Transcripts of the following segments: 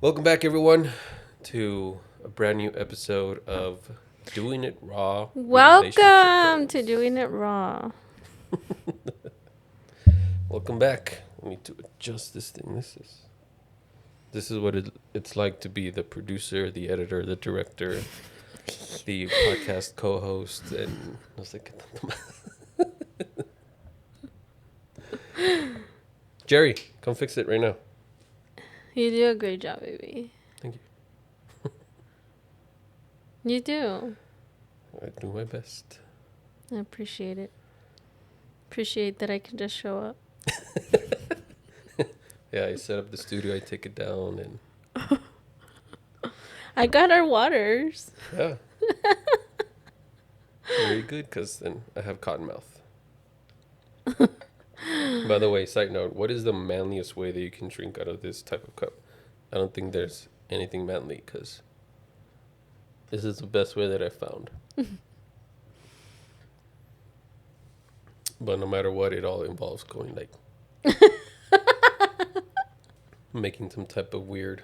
Welcome back, everyone, to a brand new episode of Doing It Raw. Welcome to Doing It Raw. Welcome back. I need to adjust this thing. This is what it's like to be the producer, the editor, the director, the podcast co-host, and I was like, Jerry, come fix it right now. You do a great job, baby. Thank you. You do. I do my best. I appreciate it. Appreciate that I can just show up. Yeah, I set up the studio. I take it down, and I got our waters. yeah, very good. Because then I have cotton mouth. By the way, side note, what is the manliest way that you can drink out of this type of cup? I don't think there's anything manly because this is the best way that I found. But no matter what, it all involves going like making some type of weird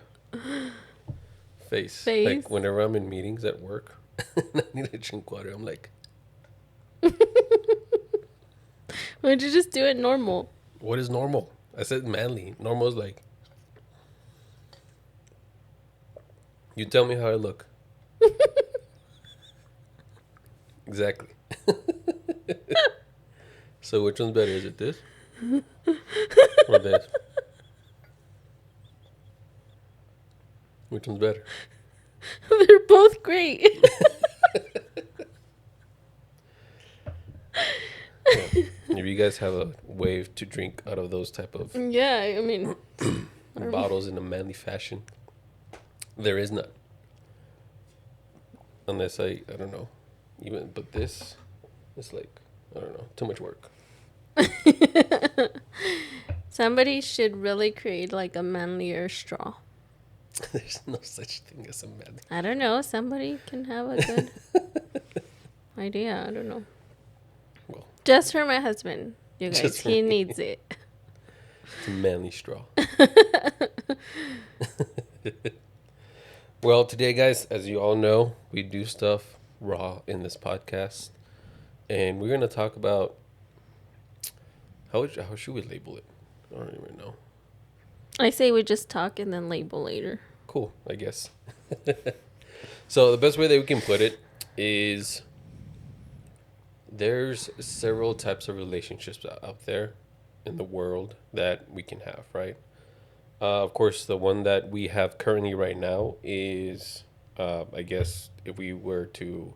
face. Like whenever I'm in meetings at work and I need to drink water, I'm like, why don't you just do it normal? what is normal? I said manly. Normal is like, you tell me how I look. Exactly. So which one's better? Is it this or this? Which one's better? They're both great. Yeah. If you guys have a way to drink out of those type of Yeah, I mean, bottles in a manly fashion, there is none. Unless I don't know, even but this is like I don't know, too much work. somebody should really create like a manlier straw. There's no such thing as a manly. I don't know. Somebody can have a good idea. I don't know. Well, just for my husband, you guys. Just for He me. needs it. it's a manly straw. Well, today, guys, as you all know, we do stuff raw in this podcast, and we're gonna talk about how should we label it? I don't even know. I say we just talk and then label later. Cool, I guess. So the best way that we can put it is there's several types of relationships out there in the world that we can have, right? Of course, the one that we have currently right now is, I guess, if we were to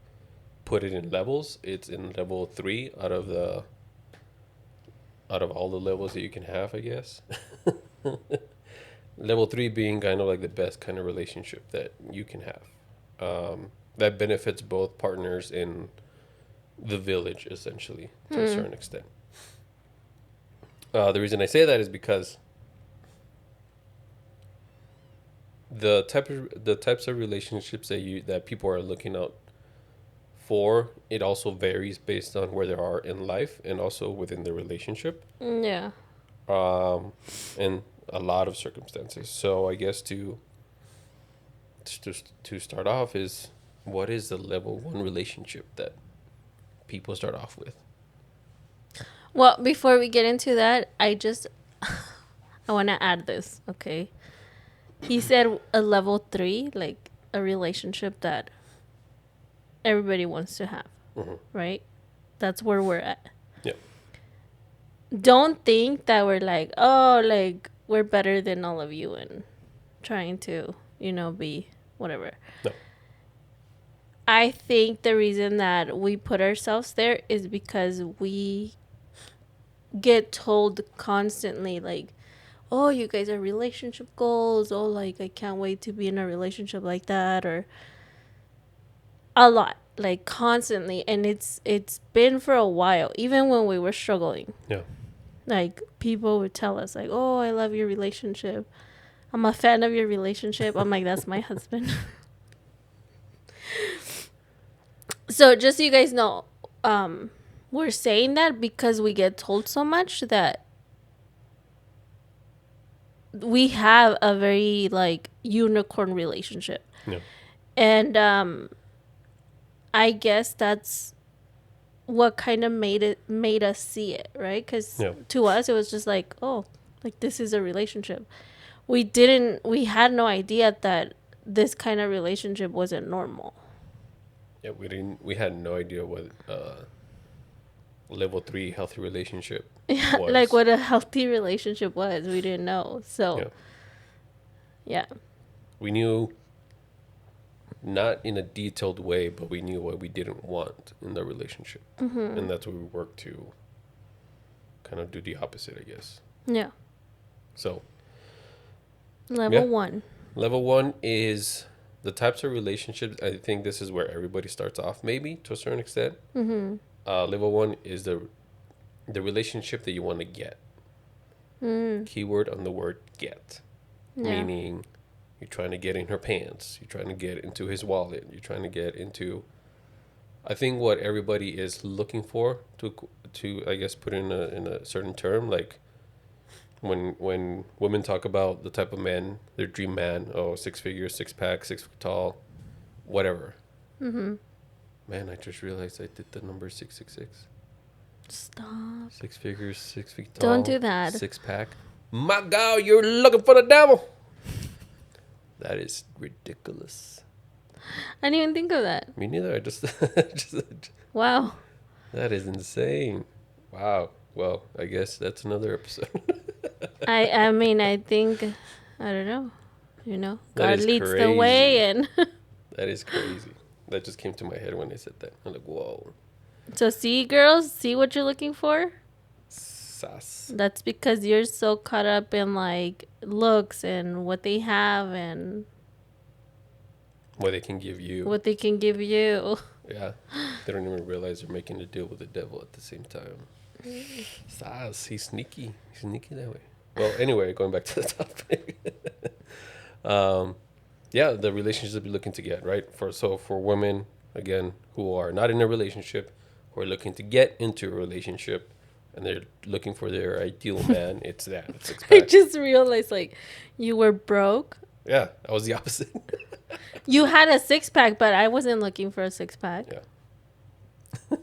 put it in levels, it's in level 3 out of all the levels that you can have, I guess. Level 3 being kind of like the best kind of relationship that you can have. That benefits both partners in the village, essentially, to a certain extent. The reason I say that is because the types of relationships that people are looking out for, it also varies based on where they are in life and also within the relationship. Yeah. And a lot of circumstances. So I guess to start off is, what is the level 1 relationship that people start off with? Well, before we get into that, I want to add this, okay? He said a level 3, like a relationship that everybody wants to have, right? That's where we're at. Yeah. Don't think that we're like, oh, like we're better than all of you and trying to, be whatever. No. I think the reason that we put ourselves there is because we get told constantly, like, oh, you guys are relationship goals. Oh, like, I can't wait to be in a relationship like that. Or a lot, like, constantly. And it's been for a while, even when we were struggling. Yeah. Like, people would tell us, like, oh, I love your relationship. I'm a fan of your relationship. I'm like, that's my husband. So just so you guys know, we're saying that because we get told so much that we have a very like unicorn relationship. Yeah. And I guess that's what kind of made us see it, right? Because Yeah. to us it was just like, oh, like this is a relationship. We had no idea that this kind of relationship wasn't normal. Yeah, we had no idea what level 3 healthy relationship Yeah, like was. what a healthy relationship was, we didn't know. So Yeah. yeah. We knew, not in a detailed way, but we knew what we didn't want in the relationship. And that's what we worked to kind of do the opposite, I guess. Yeah. So, Level yeah. 1. Level 1 is the types of relationships. I think this is where everybody starts off, maybe to a certain extent. Level 1 is the relationship that you want to get. Keyword on the word get. Yeah. Meaning you're trying to get in her pants. You're trying to get into his wallet. You're trying to get into, I think, what everybody is looking for to I guess put in a certain term, like when women talk about the type of man, their dream man, oh, 6 figures, 6 pack, 6 foot tall, whatever. Man, I just realized I did the number 666. Stop. 6 figures, 6 feet Don't tall, do that. 6 pack. My God, you're looking for the devil. That is ridiculous. I didn't even think of that. Me neither. I just, Wow. that is insane. Wow. Well, I guess that's another episode. I mean, I think, I don't know. That God is leads the crazy. way, and That is crazy. That just came to my head when I said that. I'm like, whoa. so see, girls, see what you're looking for. Sass. That's because you're so caught up in like looks and what they have and What they can give you. what they can give you. Yeah. They don't even realize they're making a deal with the devil at the same time. Sass. He's sneaky. He's sneaky that way. Well, anyway, going back to the topic. Yeah, the relationship you're looking to get, right? For women, again, who are not in a relationship, who are looking to get into a relationship, and they're looking for their ideal man, it's that. It's six I pack. just realized like you were broke. Yeah, I was the opposite. You had a 6-pack, but I wasn't looking for a 6-pack. Yeah.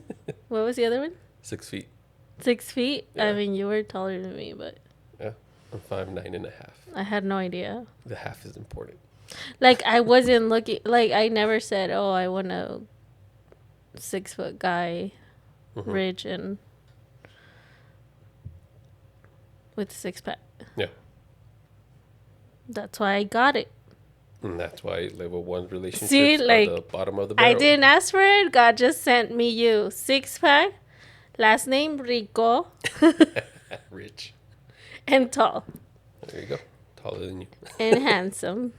What was the other one? 6 feet. 6 feet? I Yeah. mean, you were taller than me, but Yeah, I'm 5'9.5". I had no idea. The half is important. Like, I wasn't looking, like, I never said, oh, I want a 6-foot guy, Mhm. rich and with 6-pack. Yeah, That's why I got it. and that's why level 1 relationships See, like, are the bottom of the barrel. I didn't ask for it. God just sent me you. 6-pack, last name Rico, Rich. and tall, There you go. Taller than you. and handsome.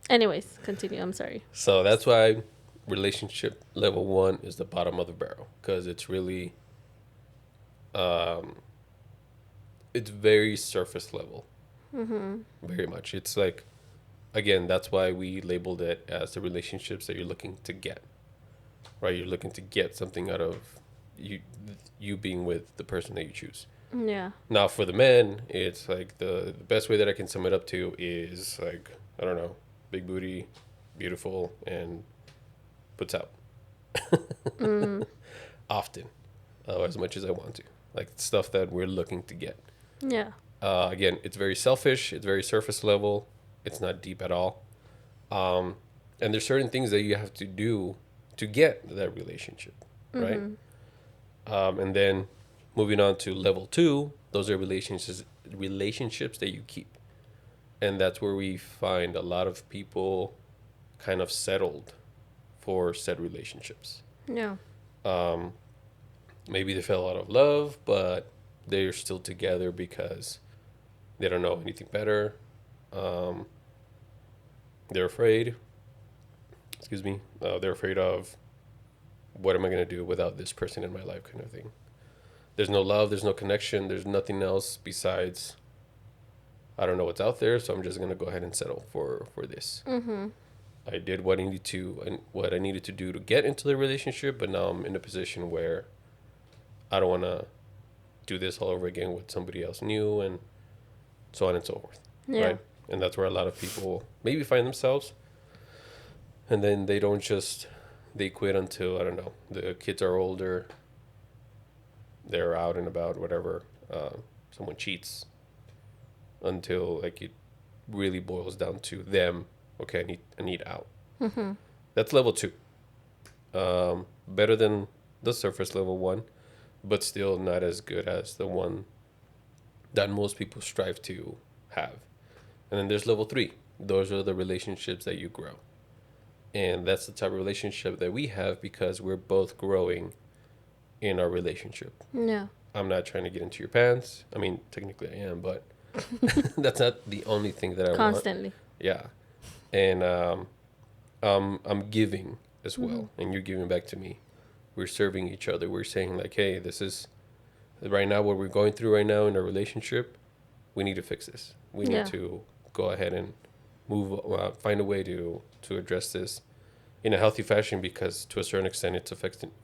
Anyways, continue. I'm sorry. So that's why relationship level 1 is the bottom of the barrel, because it's really, it's very surface level. Very much. It's like, again, that's why we labeled it as the relationships that you're looking to get. Right? You're looking to get something out of you being with the person that you choose. Yeah. Now, for the men, it's like the best way that I can sum it up to is like, I don't know, big booty, beautiful, and puts out. Often, as much as I want to. Like stuff that we're looking to get. Yeah. Again, it's very selfish. It's very surface level. It's not deep at all. And there's certain things that you have to do to get that relationship, right? And then moving on to level 2, those are relationships that you keep. And that's where we find a lot of people kind of settled for said relationships. Yeah. Maybe they fell out of love, but they're still together because they don't know anything better. They're afraid. Excuse me. They're afraid of, what am I going to do without this person in my life, kind of thing. There's no love. There's no connection. There's nothing else besides, I don't know what's out there, so I'm just going to go ahead and settle for this. I did what I needed to do to get into the relationship, but now I'm in a position where I don't want to do this all over again with somebody else new, and so on and so forth, Yeah. right? And that's where a lot of people maybe find themselves, and then they don't just they quit until I don't know the kids are older, they're out and about, whatever. Someone cheats until like it really boils down to them. Okay, I need out. Mm-hmm. That's level two. Better than the surface level one, but still not as good as the one that most people strive to have. And then there's level three. Those are the relationships that you grow. And that's the type of relationship that we have because we're both growing in our relationship. Yeah. I'm not trying to get into your pants. I mean, technically I am, but that's not the only thing that I want. Constantly. Yeah. And I'm giving as Mm-hmm. well, and you're giving back to me. We're serving each other. We're saying like, hey, this is right now what we're going through right now in our relationship. We need to fix this. We need Yeah. to go ahead and move, find a way to address this in a healthy fashion because to a certain extent it's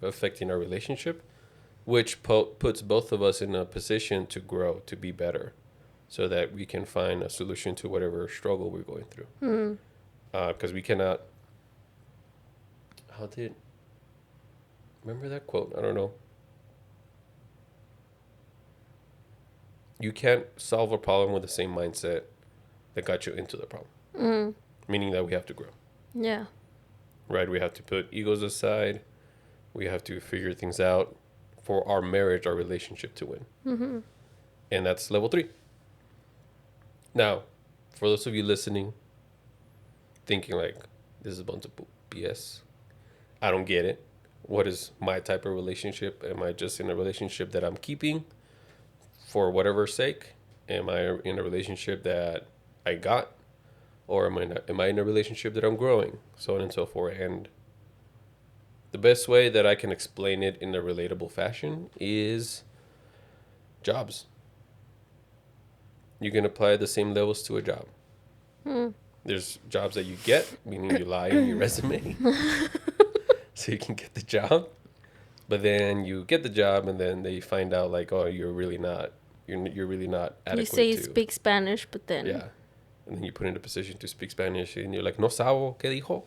affecting our relationship, which puts both of us in a position to grow, to be better, so that we can find a solution to whatever struggle we're going through. Mm-hmm. Because we cannot. How did remember that quote? I don't know. You can't solve a problem with the same mindset that got you into the problem. Mm-hmm. Meaning that we have to grow, Yeah. right? We have to put egos aside. We have to figure things out for our marriage, our relationship to win. Mm-hmm. And that's level three. Now, for those of you listening, thinking like, this is a bunch of BS. I don't get it. What is my type of relationship? Am I just in a relationship that I'm keeping for whatever sake? Am I in a relationship that I got? Or am I in a relationship that I'm growing? So on and so forth. And the best way that I can explain it in a relatable fashion is jobs. You can apply the same levels to a job. Mm-hmm. There's jobs that you get, meaning you lie in your resume so you can get the job. But then you get the job and then they find out like, oh, you're really not You say adequate you to. speak Spanish, but then Yeah. And then you put in a position to speak Spanish and you're like, no sabo, ¿qué dijo?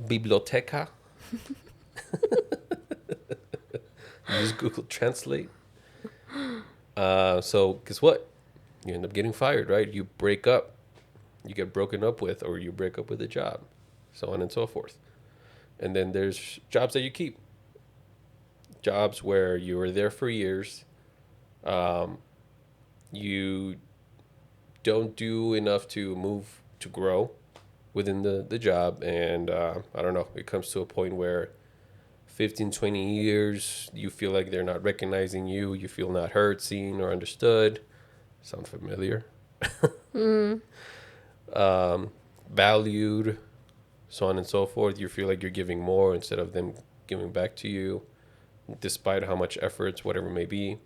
Biblioteca. Use Google Translate. So guess what? You end up getting fired, right? You break up. You get broken up with, or you break up with a job, so on and so forth. And then there's jobs that you keep. Jobs where you were there for years. Um, you don't do enough to move to grow within the job. And I don't know, it comes to a point where 15, 20 years, you feel like they're not recognizing you. You feel not heard, seen, or understood. Sound familiar? mm, Valued, so on and so forth. You feel like you're giving more instead of them giving back to you, despite how much efforts, whatever it may be.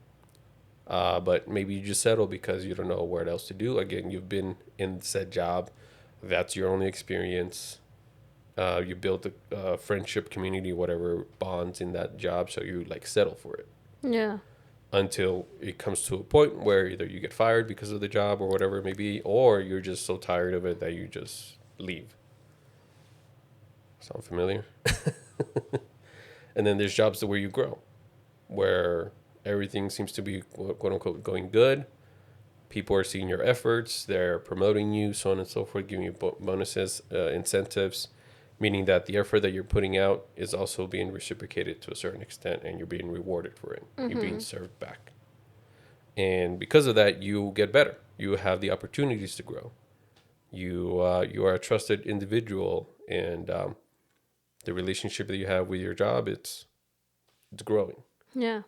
But maybe you just settle because you don't know what else to do. Again, you've been in said job. That's your only experience. You built a friendship, community, whatever bonds in that job, so you like settle for it yeah. until it comes to a point where either you get fired because of the job or whatever it may be, or you're just so tired of it that you just leave. Sound familiar? And then there's jobs where you grow, where everything seems to be quote unquote going good. People are seeing your efforts, they're promoting you, so on and so forth, giving you bonuses, incentives, meaning that the effort that you're putting out is also being reciprocated to a certain extent and you're being rewarded for it. You're being Mm-hmm. served back. And because of that, you get better. You have the opportunities to grow. You are a trusted individual, and the relationship that you have with your job, it's growing. Yeah.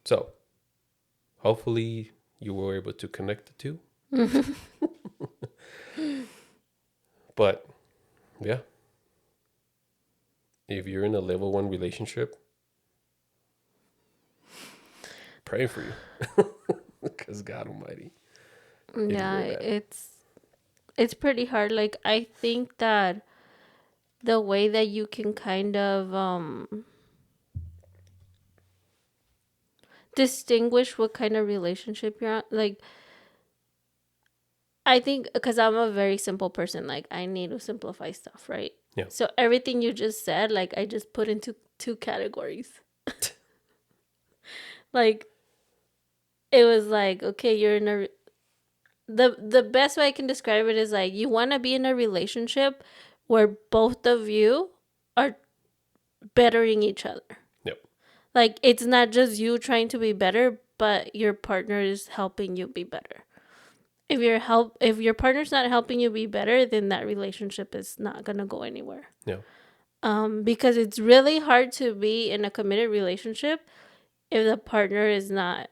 So hopefully you were able to connect the two. But yeah, if you're in a level one relationship, praying for you because God Almighty, it's Yeah, real bad. it's pretty hard. Like I think that the way that you can kind of distinguish what kind of relationship you're on, like I think because I'm a very simple person, like I need to simplify stuff, right? Yeah. So everything you just said, like I just put into two categories. Like it was like, okay, you're in a the best way I can describe it is like you want to be in a relationship where both of you are bettering each other. Yep. Like it's not just you trying to be better, but your partner is helping you be better. If your partner's not helping you be better, then that relationship is not gonna go anywhere. Yeah. Because it's really hard to be in a committed relationship if the partner is not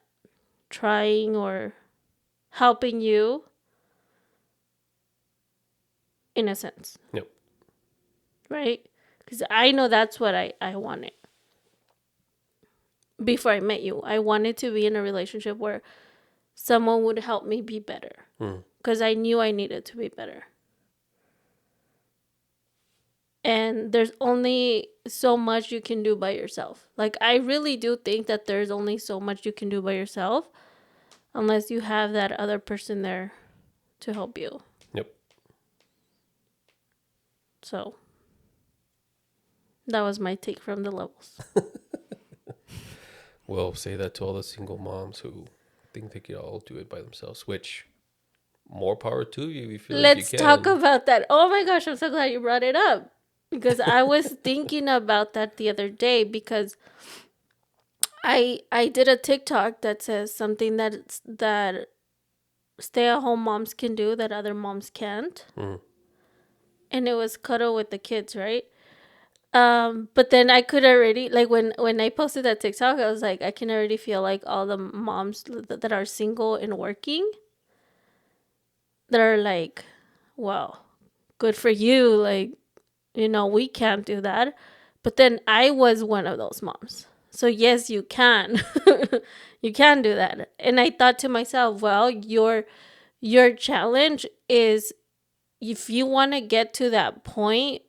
trying or helping you in a sense. Yep. Right? Because I know that's what I wanted before I met you. I wanted to be in a relationship where someone would help me be better Mm. because I knew I needed to be better. And there's only so much you can do by yourself. Like, I really do think that there's only so much you can do by yourself unless you have that other person there to help you. Yep. So, that was my take from the levels. Well, say that to all the single moms who think they can all do it by themselves, which more power to you if you feel like you Let's can. talk about that. Oh my gosh, I'm so glad you brought it up. Because I was thinking about that the other day because I did a TikTok that says something that stay-at-home moms can do that other moms can't. Mm. And it was cuddle with the kids, right? But then I could already like when I posted that TikTok, I was like, I can already feel like all the moms that are single and working, that are like, well, good for you, like, you know, we can't do that. But then I was one of those moms. So yes, you can. You can do that. And I thought to myself, well, your challenge is if you want to get to that point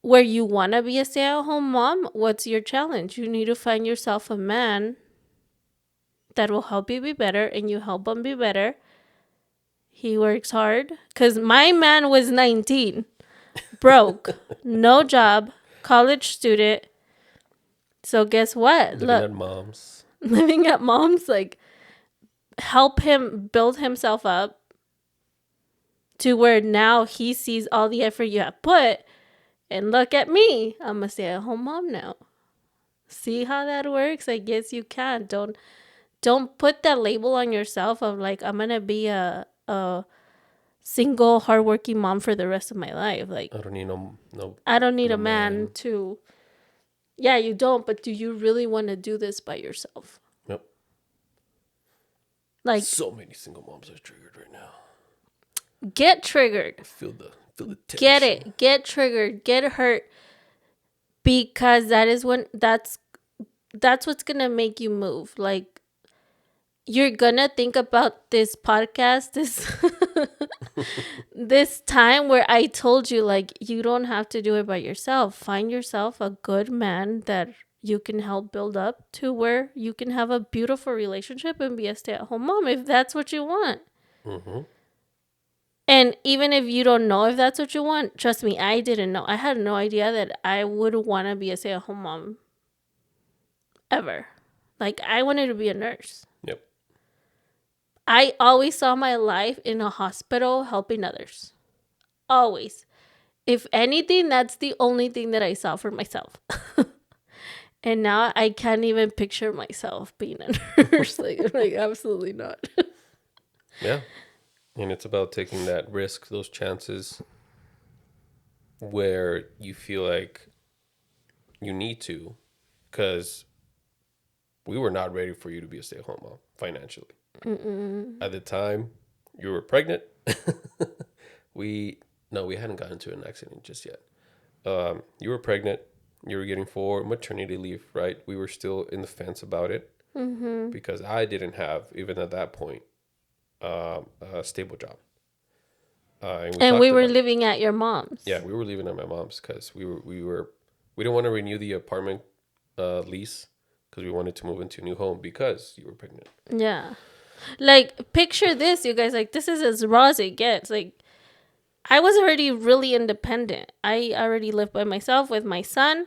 where you want to be a stay-at-home mom, what's your challenge? You need to find yourself a man that will help you be better and you help him be better. He works hard cuz my man was 19, broke, no job, college student. So guess what? Living Look, at mom's. living at mom's, like, help him build himself up to where now he sees all the effort you have put. And look at me. I'm a stay-at-home mom now. See how that works? I guess you can. Don't put that label on yourself of like I'm gonna be a single hardworking mom for the rest of my life. Like I don't need no I don't need no a man to. Yeah, you don't. But do you really want to do this by yourself? Yep. Like, So many single moms are triggered right now. get triggered. Feel the tension. Get it. Get triggered. Get hurt. Because that is when that's what's gonna make you move. Like, you're gonna think about this podcast, this time where I told you, like, you don't have to do it by yourself. Find yourself a good man that you can help build up to where you can have a beautiful relationship and be a stay-at-home mom if that's what you want. Mm-hmm. And even if you don't know if that's what you want, trust me, I didn't know. I had no idea that I would want to be a stay-at-home mom ever. Like, I wanted to be a nurse. Yep. I always saw my life in a hospital helping others. Always. If anything, that's the only thing that I saw for myself. And now I can't even picture myself being a nurse. like absolutely not. Yeah. And it's about taking that risk, those chances where you feel like you need to, because we were not ready for you to be a stay-at-home mom financially. At the time you were pregnant, we hadn't gotten into an accident just yet. You were pregnant, you were getting for maternity leave, right? We were still in the fence about it because I didn't have, even at that point, a stable job. And we were about it. living at your mom's. Yeah, we were living at my mom's because we didn't want to renew the apartment lease because we wanted to move into a new home because you were pregnant. Yeah. Like, picture this, you guys. Like, this is as raw as it gets. Like, I was already really independent. I already lived by myself with my son.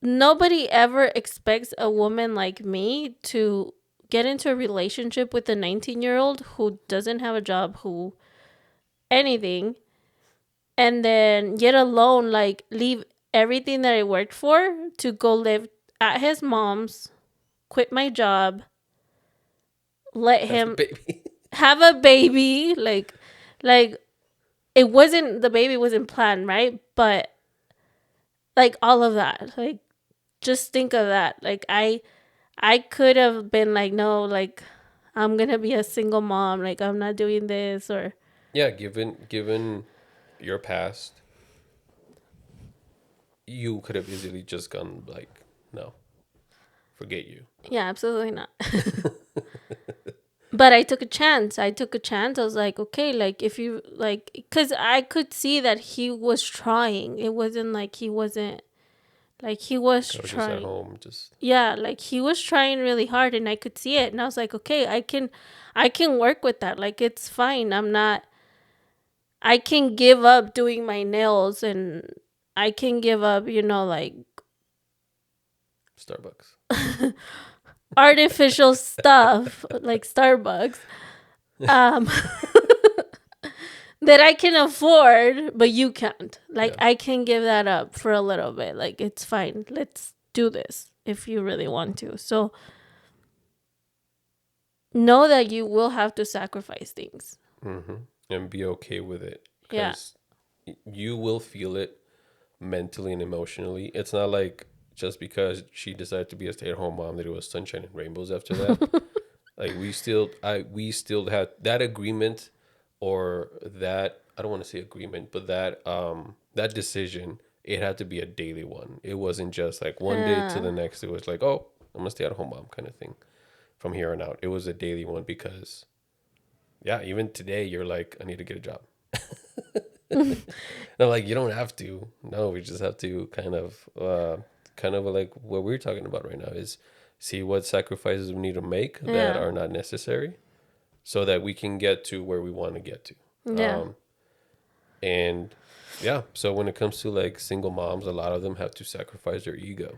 Nobody ever expects a woman like me to get into a relationship with a 19-year-old who doesn't have a job, who anything, and then yet alone, like, leave everything that I worked for to go live at his mom's, quit my job, let Have a him baby. have a baby. Like it wasn't, the baby wasn't planned, right? But like all of that, like, just think of that. Like, I could have been like, no, like, I'm gonna be a single mom, like, I'm not doing this. Or Yeah, given your past, you could have easily just gone like, no, forget you. yeah, absolutely not. But I took a chance. I was like, okay, like, if you like, because I could see that he was trying. It wasn't like he wasn't, like, he was I was just at trying. home, just Yeah, like, he was trying really hard, and I could see it, and I was like, okay, I can work with that. Like, it's fine. I can give up doing my nails, and I can give up, like, Starbucks. artificial stuff like Starbucks. Um that I can afford, but you can't. Like, Yeah. I can give that up for a little bit. Like, it's fine. Let's do this if you really want to. So know that you will have to sacrifice things. Mm-hmm. And be okay with it, Yeah. because you will feel it mentally and emotionally. It's not like just because she decided to be a stay-at-home mom that it was sunshine and rainbows after that. Like, we still had that agreement, or that, I don't want to say agreement, but that decision, it had to be a daily one. It wasn't just like one day to Yeah. the next. It was like, oh, I'm gonna stay at home mom kind of thing from here on out. It was a daily one, because yeah, even today you're like, I need to get a job. No, like, you don't have to. No, we just have to kind of like what we're talking about right now, is see what sacrifices we need to make that Yeah. are not necessary, so that we can get to where we want to get to. Yeah. Um, and yeah, so when it comes to like single moms, a lot of them have to sacrifice their ego.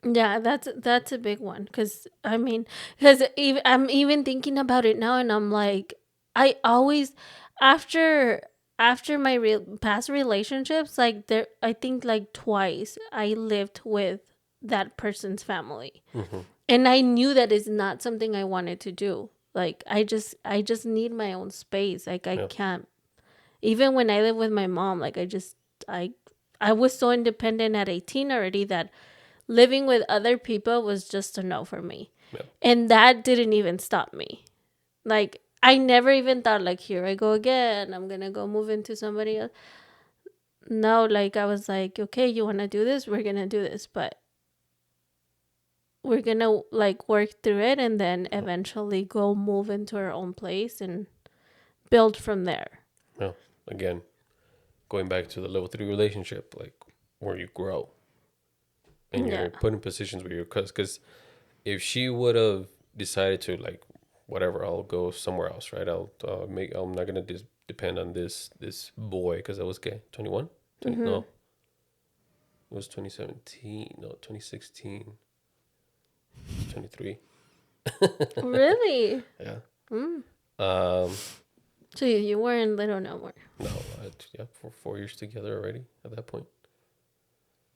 Yeah, that's a big one, cuz I mean, cuz even I'm even thinking about it now, and I'm like, I always, after my past relationships, like, there, I think like twice I lived with that person's family. Mm-hmm. And I knew that is not something I wanted to do. Like, I just need my own space. Like, I Yeah. can't, even when I live with my mom, like, I I was so independent at 18 already that living with other people was just a no for me. Yeah. And that didn't even stop me. Like, I never even thought, like, here I go again. I'm going to go move into somebody else. No, like, I was like, okay, you want to do this? We're going to do this. But we're going to, like, work through it, and then eventually go move into our own place and build from there. Yeah. Again, going back to the level 3 relationship, like, where you grow and Yeah. you're put in positions where you're, because if she would have decided to, like, whatever, I'll go somewhere else, right? I'm not gonna depend on this boy, because I was gay. 21, 20, Mm-hmm. no, it was 2017, no, 2016, 23. Really? Yeah. Mm. Um. So you weren't little no more. No. Yeah, for 4 years together already at that point,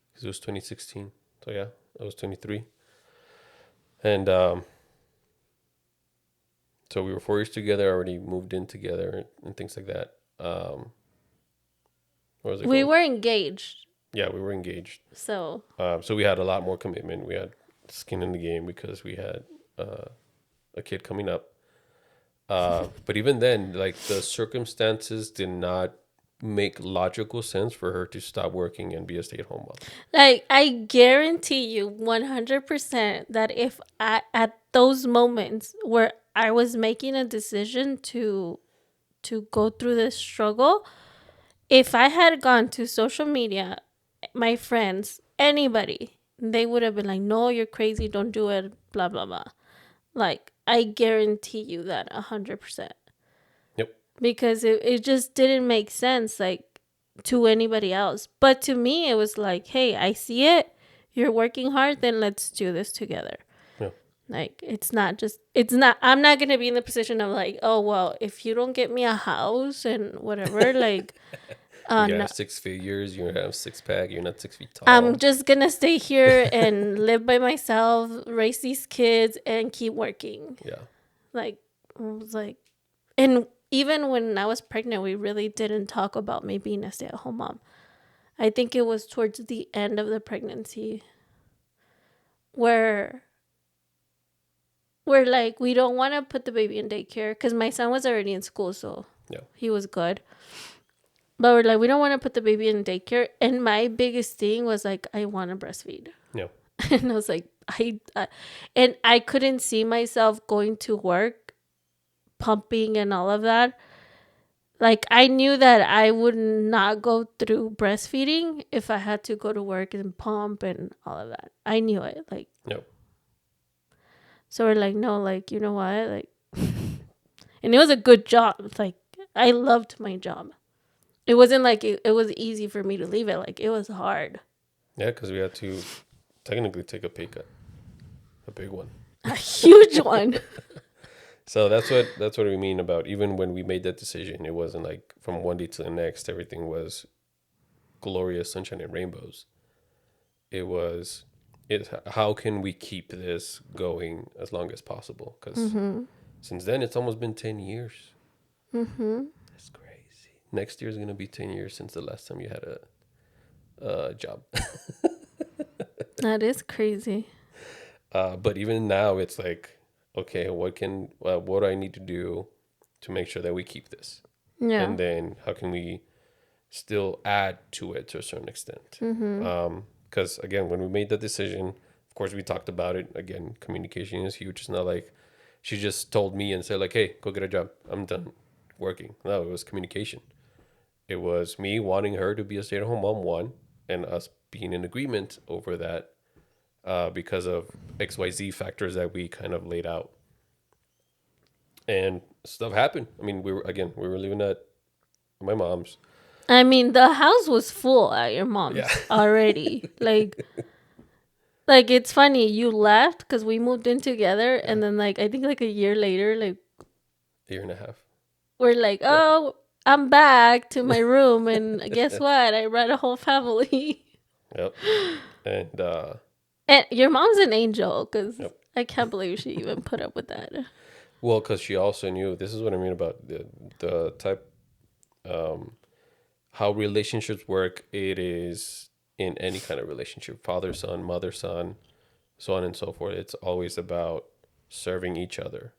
because it was 2016. So yeah, I was 23, and so we were 4 years together, already moved in together, and things like that. Where was it We going? were engaged. Yeah, we were engaged. So, So we had a lot more commitment. We had skin in the game, because we had a kid coming up. But even then, like, the circumstances did not make logical sense for her to stop working and be a stay-at-home mom. like, I guarantee you 100% that if at those moments where I was making a decision to go through this struggle, if I had gone to social media, my friends, anybody, they would have been like, "No, you're crazy. Don't do it." Blah blah blah. Like, I guarantee you that 100%. Yep. Because it just didn't make sense, like, to anybody else. But to me, it was like, hey, I see it. You're working hard, then let's do this together. Yeah. Like, I'm not going to be in the position of like, oh, well, if you don't get me a house and whatever, like, You no, have 6 figures. You have 6 pack. You're not 6 feet I'm tall. just going to stay here and live by myself, raise these kids, and keep working. Yeah. Like, I was like, and even when I was pregnant, we really didn't talk about me being a stay at home mom. I think it was towards the end of the pregnancy where we're like, we don't want to put the baby in daycare because my son was already in school, so Yeah. he was good. But we're like, we don't want to put the baby in daycare. And my biggest thing was like, I want to breastfeed. Yeah. And I was like, and I couldn't see myself going to work, pumping and all of that. Like, I knew that I would not go through breastfeeding if I had to go to work and pump and all of that. I knew it. Like, Yep. so we're like, no, like, you know what? Like, and it was a good job. Like, I loved my job. It wasn't like it was easy for me to leave it. Like, it was hard. Yeah, because we had to technically take a pay cut, a big one. A huge one. So that's what we mean about even when we made that decision, it wasn't like from one day to the next everything was glorious sunshine and rainbows. It was how can we keep this going as long as possible? Because since then it's almost been 10 years. That's crazy. Next year is gonna be 10 years since the last time you had a job. That is crazy. But even now, it's like, okay, what do I need to do to make sure that we keep this? Yeah. And then how can we still add to it to a certain extent? Because again, when we made the decision, of course, we talked about it. Again, communication is huge. It's not like she just told me and said like, hey, go get a job. I'm done working. No, it was communication. It was me wanting her to be a stay-at-home mom, one, and us being in agreement over that because of XYZ factors that we kind of laid out. And stuff happened. I mean, we were living at my mom's. I mean, the house was full at your mom's Yeah. already. Like it's funny. You left because we moved in together, and then like I think like a year later, like A year and a half. we're like, oh, I'm back to my room, and guess what? I brought a whole family. Yep. And And your mom's an angel because Yep. I can't believe she even put up with that. well, because she also knew this is what I mean about the type how relationships work. It is in any kind of relationship, father son, mother son, so on and so forth. It's always about serving each other.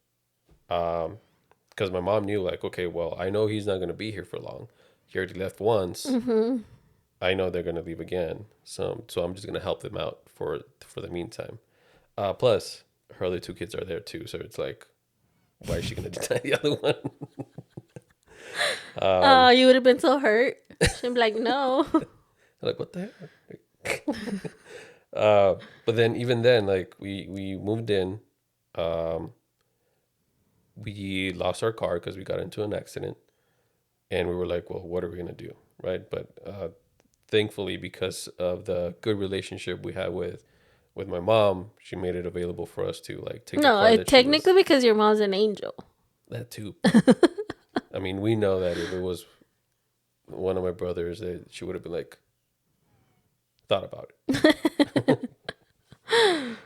Because my mom knew, like, okay, well, I know he's not going to be here for long. He already left once. I know they're going to leave again. So I'm just going to help them out for the meantime. Plus, her other two kids are there too. So it's like, why is she going to deny the other one? Oh, you would have been so hurt. She'd be like, no. Like, what the heck? But then, even then, like, we moved in. We lost our car because we got into an accident. And we were like, well, what are we going to do? Right. But thankfully, because of the good relationship we had with my mom, she made it available for us to like take the No, car that technically because your mom's an angel. that too. I mean, we know that if it was one of my brothers, that she would have been like, thought about it.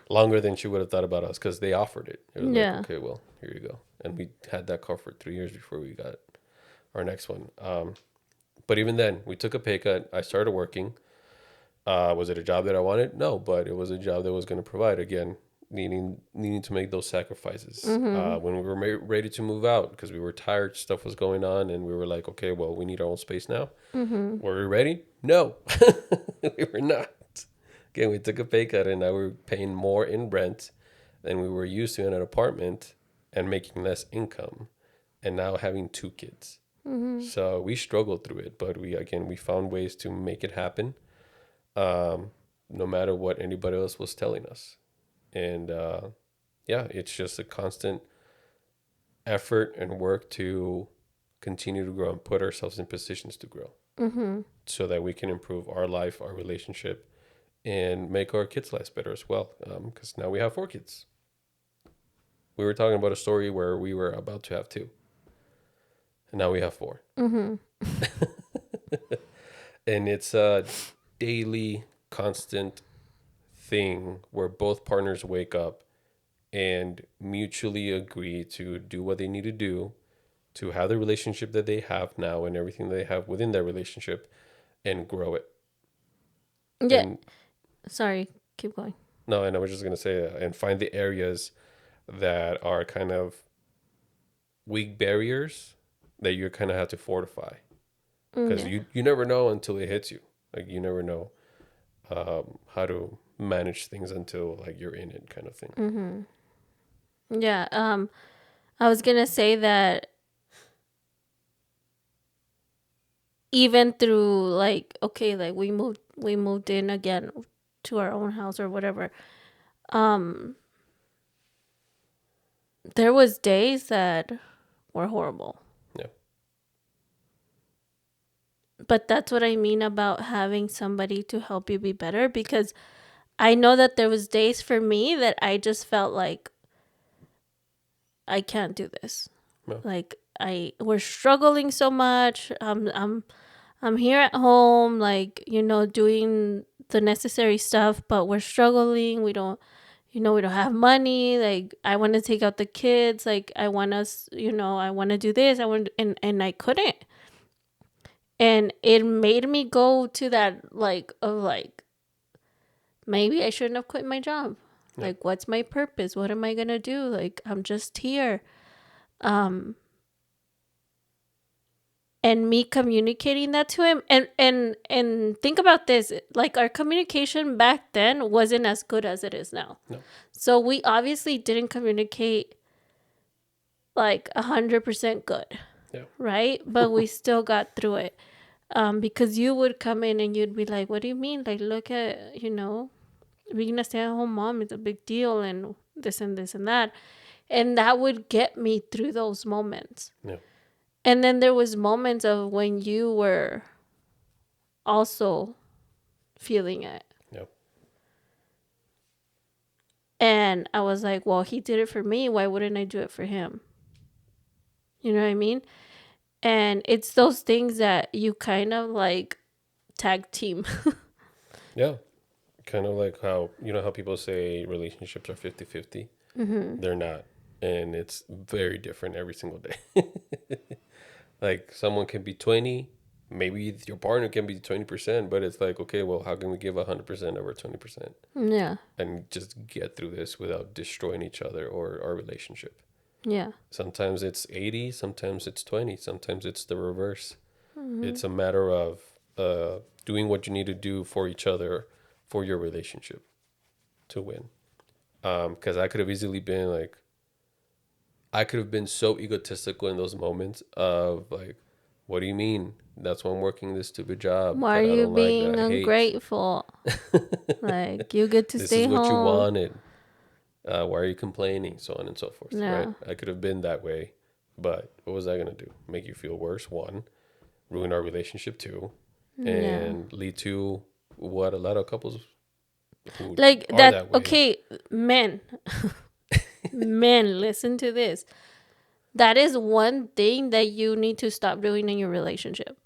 Longer than she would have thought about us because they offered it. It was Yeah. like, okay, well, here you go. And we had that car for 3 years before we got our next one. But even then, we took a pay cut. I started working. Was it a job that I wanted? No, but it was a job that was going to provide. Again, needing to make those sacrifices. When we were ready to move out because we were tired, stuff was going on, and we were like, okay, well, we need our own space now. Were we ready? No, we were not. Again, we took a pay cut, and now we're paying more in rent than we were used to in an apartment, and making less income, and now having 2 kids. So we struggled through it, but we found ways to make it happen, no matter what anybody else was telling us. And yeah, it's just a constant effort and work to continue to grow and put ourselves in positions to grow Mm-hmm. so that we can improve our life, our relationship, and make our kids' lives better as well. Because now we have 4 kids. We were talking about a story where we were about to have 2, and now we have 4. Mm-hmm. And it's a daily, constant thing where both partners wake up and mutually agree to do what they need to do to have the relationship that they have now and everything they have within their relationship and grow it. Yeah. And Sorry. Keep going. no, and I was just going to say, and find the areas that are kind of weak barriers that you kind of have to fortify because Yeah. you never know until it hits you. Like you never know how to manage things until like you're in it, kind of thing. Mm-hmm. Yeah. I was gonna say that even through like, okay, like we moved in again to our own house or whatever. Um, there was days that were horrible. Yeah. But that's what I mean about having somebody to help you be better, because I know that there was days for me that I just felt like I can't do this. No. Like we're struggling so much. I'm here at home, like, doing the necessary stuff, but we're struggling. We don't have money. Like, I want to take out the kids. Like, I want us, I want to do this. And I couldn't. And it made me go to that, like, of like, maybe I shouldn't have quit my job. Yeah. Like, what's my purpose? What am I going to do? Like, I'm just here. Um, and me communicating that to him, and think about this, like, our communication back then wasn't as good as it is now. No. So we obviously didn't communicate like 100% good. Yeah. Right, but we still got through it, because you would come in and you'd be like, what do you mean? Like, look at, being a stay-at-home mom is a big deal, and this and this and that, and that would get me through those moments. Yeah. And then there was moments of when you were also feeling it. Yeah. And I was like, well, he did it for me. Why wouldn't I do it for him? You know what I mean? And it's those things that you kind of like tag team. Yeah. Kind of like how, how people say relationships are 50-50. Mm-hmm. They're not. And it's very different every single day. Like someone can be 20, maybe your partner can be 20%, but it's like, okay, well, how can we give 100% over 20% Yeah. and just get through this without destroying each other or our relationship? Yeah. Sometimes it's 80, sometimes it's 20, sometimes it's the reverse. Mm-hmm. It's a matter of doing what you need to do for each other, for your relationship to win. Because I could have easily been like, I could have been so egotistical in those moments of like, what do you mean? That's why I'm working this stupid job Why are that I you don't like, being that I hate. ungrateful? Like, you get to This stay is what you home. wanted. Why are you complaining? So on and so forth, right? Yeah. I could have been that way, but what was I going to do? Make you feel worse, one, ruin our relationship, two, Yeah. and lead to what a lot of couples who Like are that. that way. Okay, men. Men, listen to this. That is one thing that you need to stop doing in your relationship.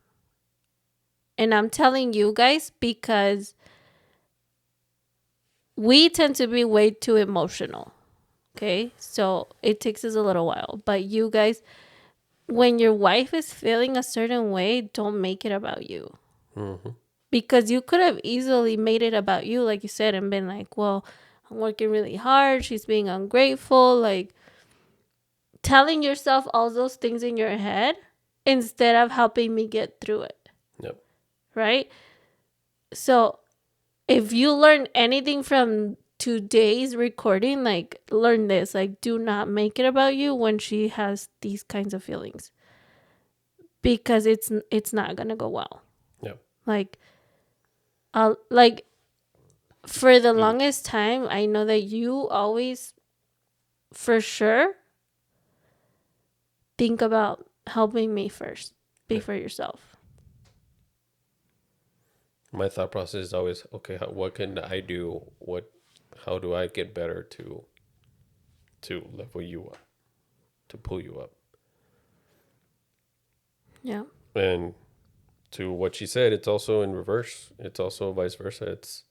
And I'm telling you guys because we tend to be way too emotional. Okay? So it takes us a little while. But you guys, when your wife is feeling a certain way, don't make it about you. Mm-hmm. Because you could have easily made it about you, like you said, and been like, well, I'm working really hard. She's being ungrateful. Like, telling yourself all those things in your head instead of helping me get through it. Yep. Right? So if you learn anything from today's recording, like, learn this. Like, do not make it about you when she has these kinds of feelings, because it's not gonna go well. Yep. Like, like, for the longest time, I know that you always for sure, think about helping me first Yeah. before yourself. My thought process is always, okay, what can I do? How do I get better to level you up, to pull you up? Yeah. And to what she said, it's also in reverse. It's also vice versa. It's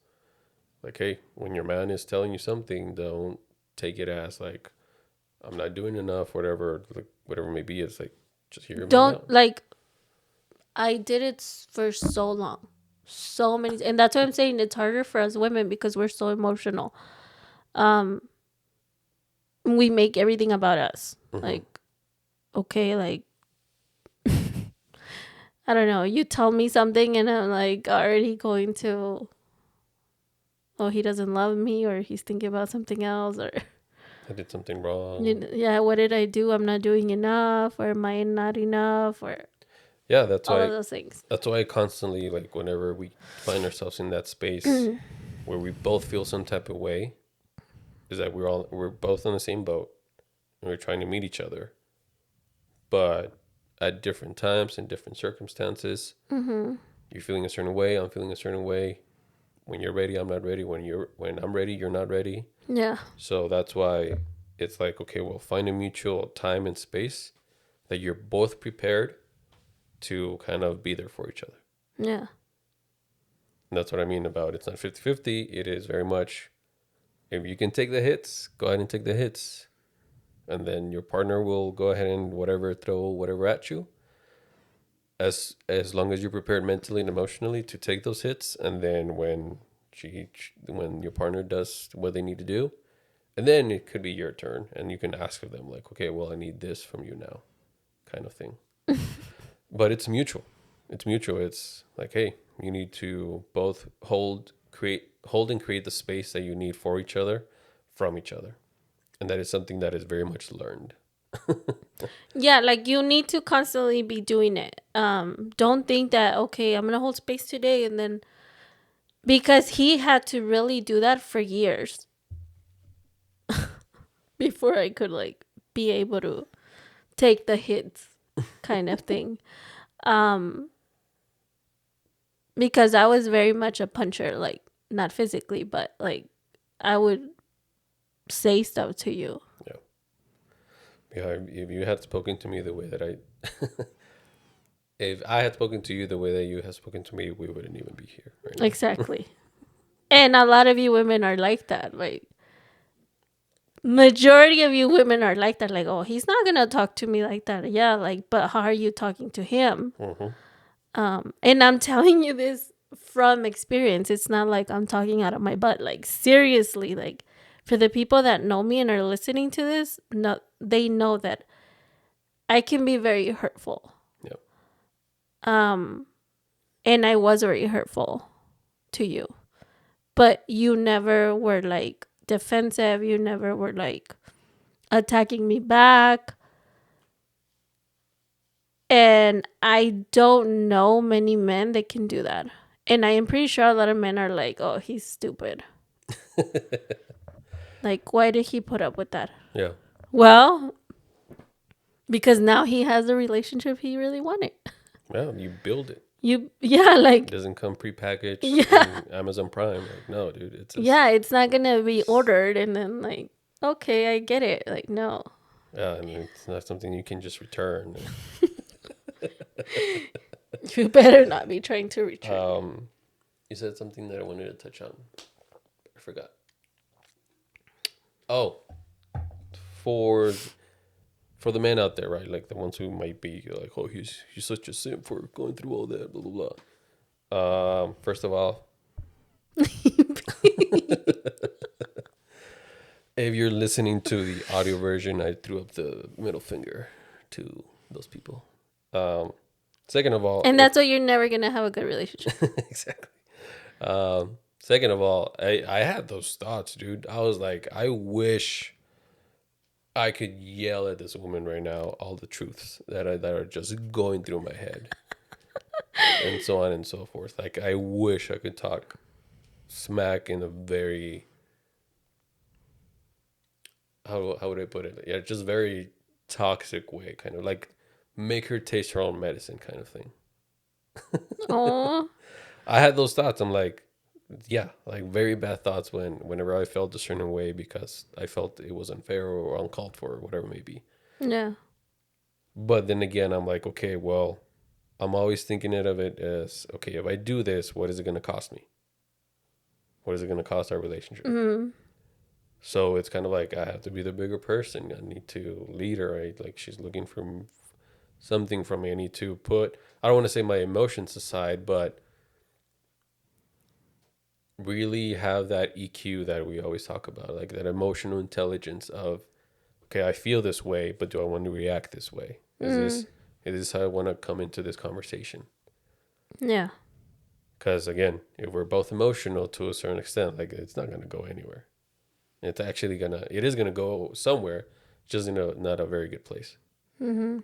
like, hey, when your man is telling you something, don't take it as like, I'm not doing enough, whatever, like whatever it may be. It's like, just hear him Don't out. like, I did it for so long. So many, and that's why I'm saying it's harder for us women because we're so emotional. Um we make everything about us. Mm-hmm. Like, okay, like I don't know, you tell me something and I'm like already going to, oh, he doesn't love me or he's thinking about something else or I did something wrong. yeah, what did I do? I'm not doing enough or am I not enough or Yeah, all of those things. that's why I constantly, like, whenever we find ourselves in that space where we both feel some type of way, is that we're both on the same boat and we're trying to meet each other, but at different times and different circumstances. Mm-hmm. You're feeling a certain way, I'm feeling a certain way. When you're ready, I'm not ready. When I'm ready, you're not ready. Yeah. So that's why it's like, okay, we'll find a mutual time and space that you're both prepared to kind of be there for each other. Yeah. And that's what I mean about it's not 50-50. It is very much, if you can take the hits, go ahead and take the hits. And then your partner will go ahead and throw whatever at you. As long as you're prepared mentally and emotionally to take those hits, and then when your partner does what they need to do, and then it could be your turn, and you can ask of them like, okay, well, I need this from you now, kind of thing. But it's mutual. It's mutual. It's like, hey, you need to both hold and create the space that you need for each other, from each other, and that is something that is very much learned. Yeah, like you need to constantly be doing it. Don't think that, okay, I'm gonna hold space today and then, because he had to really do that for years before I could like be able to take the hits kind of thing. Um because I was very much a puncher, like not physically, but like I would say stuff to you. Yeah. Yeah, if you had spoken to me the way that if I had spoken to you the way that you have spoken to me, we wouldn't even be here right now. Exactly. And a lot of you women are like that. Like majority of you women are like that. Like, oh, he's not gonna talk to me like that. Yeah, like, but how are you talking to him? Mm-hmm. And I'm telling you this from experience. It's not like I'm talking out of my butt. Like seriously, like for the people that know me and are listening to this, no, they know that I can be very hurtful. Yep. And I was very hurtful to you. But you never were like defensive. You never were like attacking me back. And I don't know many men that can do that. And I am pretty sure a lot of men are like, oh, he's stupid. Like, why did he put up with that? Yeah. Well, because now he has the relationship he really wanted. Well, you build it. Yeah, like, It doesn't come prepackaged yeah, in Amazon Prime. Like, no, dude, yeah, it's not gonna be ordered and then like, okay, I get it. Like, no, yeah, and it's not something you can just return. you better not be trying to return. You said something that I wanted to touch on. I forgot. Oh, for the men out there, right? Like the ones who might be like, oh, he's such a simp for going through all that, blah blah blah. First of all, if you're listening to the audio version, I threw up the middle finger to those people. Second of all, And that's why you're never gonna have a good relationship. exactly. Second of all, I had those thoughts, dude. I was like, I wish I could yell at this woman right now all the truths that are just going through my head, and so on and so forth. Like, I wish I could talk smack in a very how would I put it? Yeah, just very toxic way, kind of like make her taste her own medicine kind of thing. Oh, I had those thoughts. I'm like, yeah, like very bad thoughts whenever I felt a certain way because I felt it was unfair or uncalled for or whatever it may be. yeah. But then again, I'm like, okay, well, I'm always thinking of it as, okay, if I do this, what is it going to cost me? What is it going to cost our relationship? Mm, So it's kind of like I have to be the bigger person. I need to lead her. Right? Like she's looking for something from me. I need to put, I don't want to say my emotions aside, but really have that EQ that we always talk about, like that emotional intelligence of, okay, I feel this way, but do I want to react this way? mm, Is this how I want to come into this conversation? yeah. Because again, if we're both emotional to a certain extent, like it's not gonna go anywhere. It is gonna go somewhere, just in a not a very good place. Mm-hmm.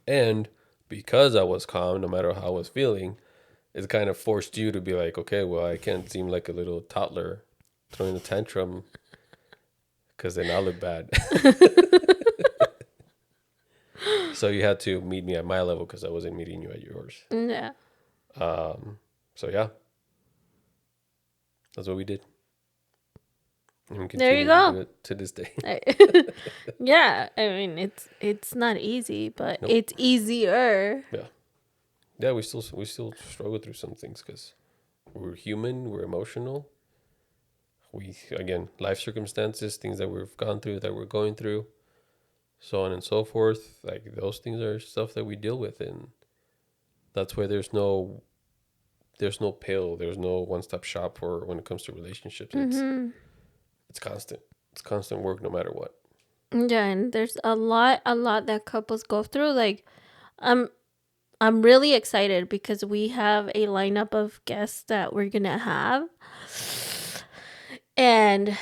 And because I was calm, no matter how I was feeling, it kind of forced you to be like, okay, well, I can't seem like a little toddler throwing a tantrum because then I look bad. So you had to meet me at my level because I wasn't meeting you at yours. Yeah. So yeah, that's what we did. And we There you continue to do go. it to this day. Yeah. I mean, it's not easy, but Nope. it's easier. Yeah. Yeah, we still struggle through some things because we're human, we're emotional. We again, life circumstances, things that we've gone through, that we're going through, so on and so forth. Like those things are stuff that we deal with, and that's why there's no pill, there's no one stop shop for when it comes to relationships. Mm-hmm. It's constant. It's constant work no matter what. Yeah, and there's a lot that couples go through. Like, I'm I'm really excited because we have a lineup of guests that we're gonna have, and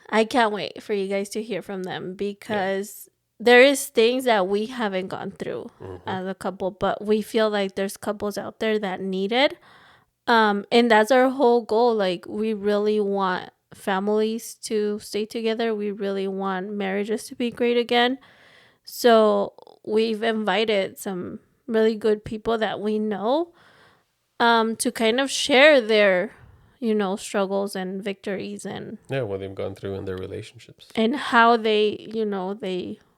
I can't wait for you guys to hear from them Yeah. because there is things that we haven't gone through Hmm. as a couple, but we feel like there's couples out there that need it. And that's our whole goal. Like, we really want families to stay together. We really want marriages to be great again. So we've invited some really good people that we know, to kind of share their, struggles and victories, Yeah, what they've gone through in their relationships. and how they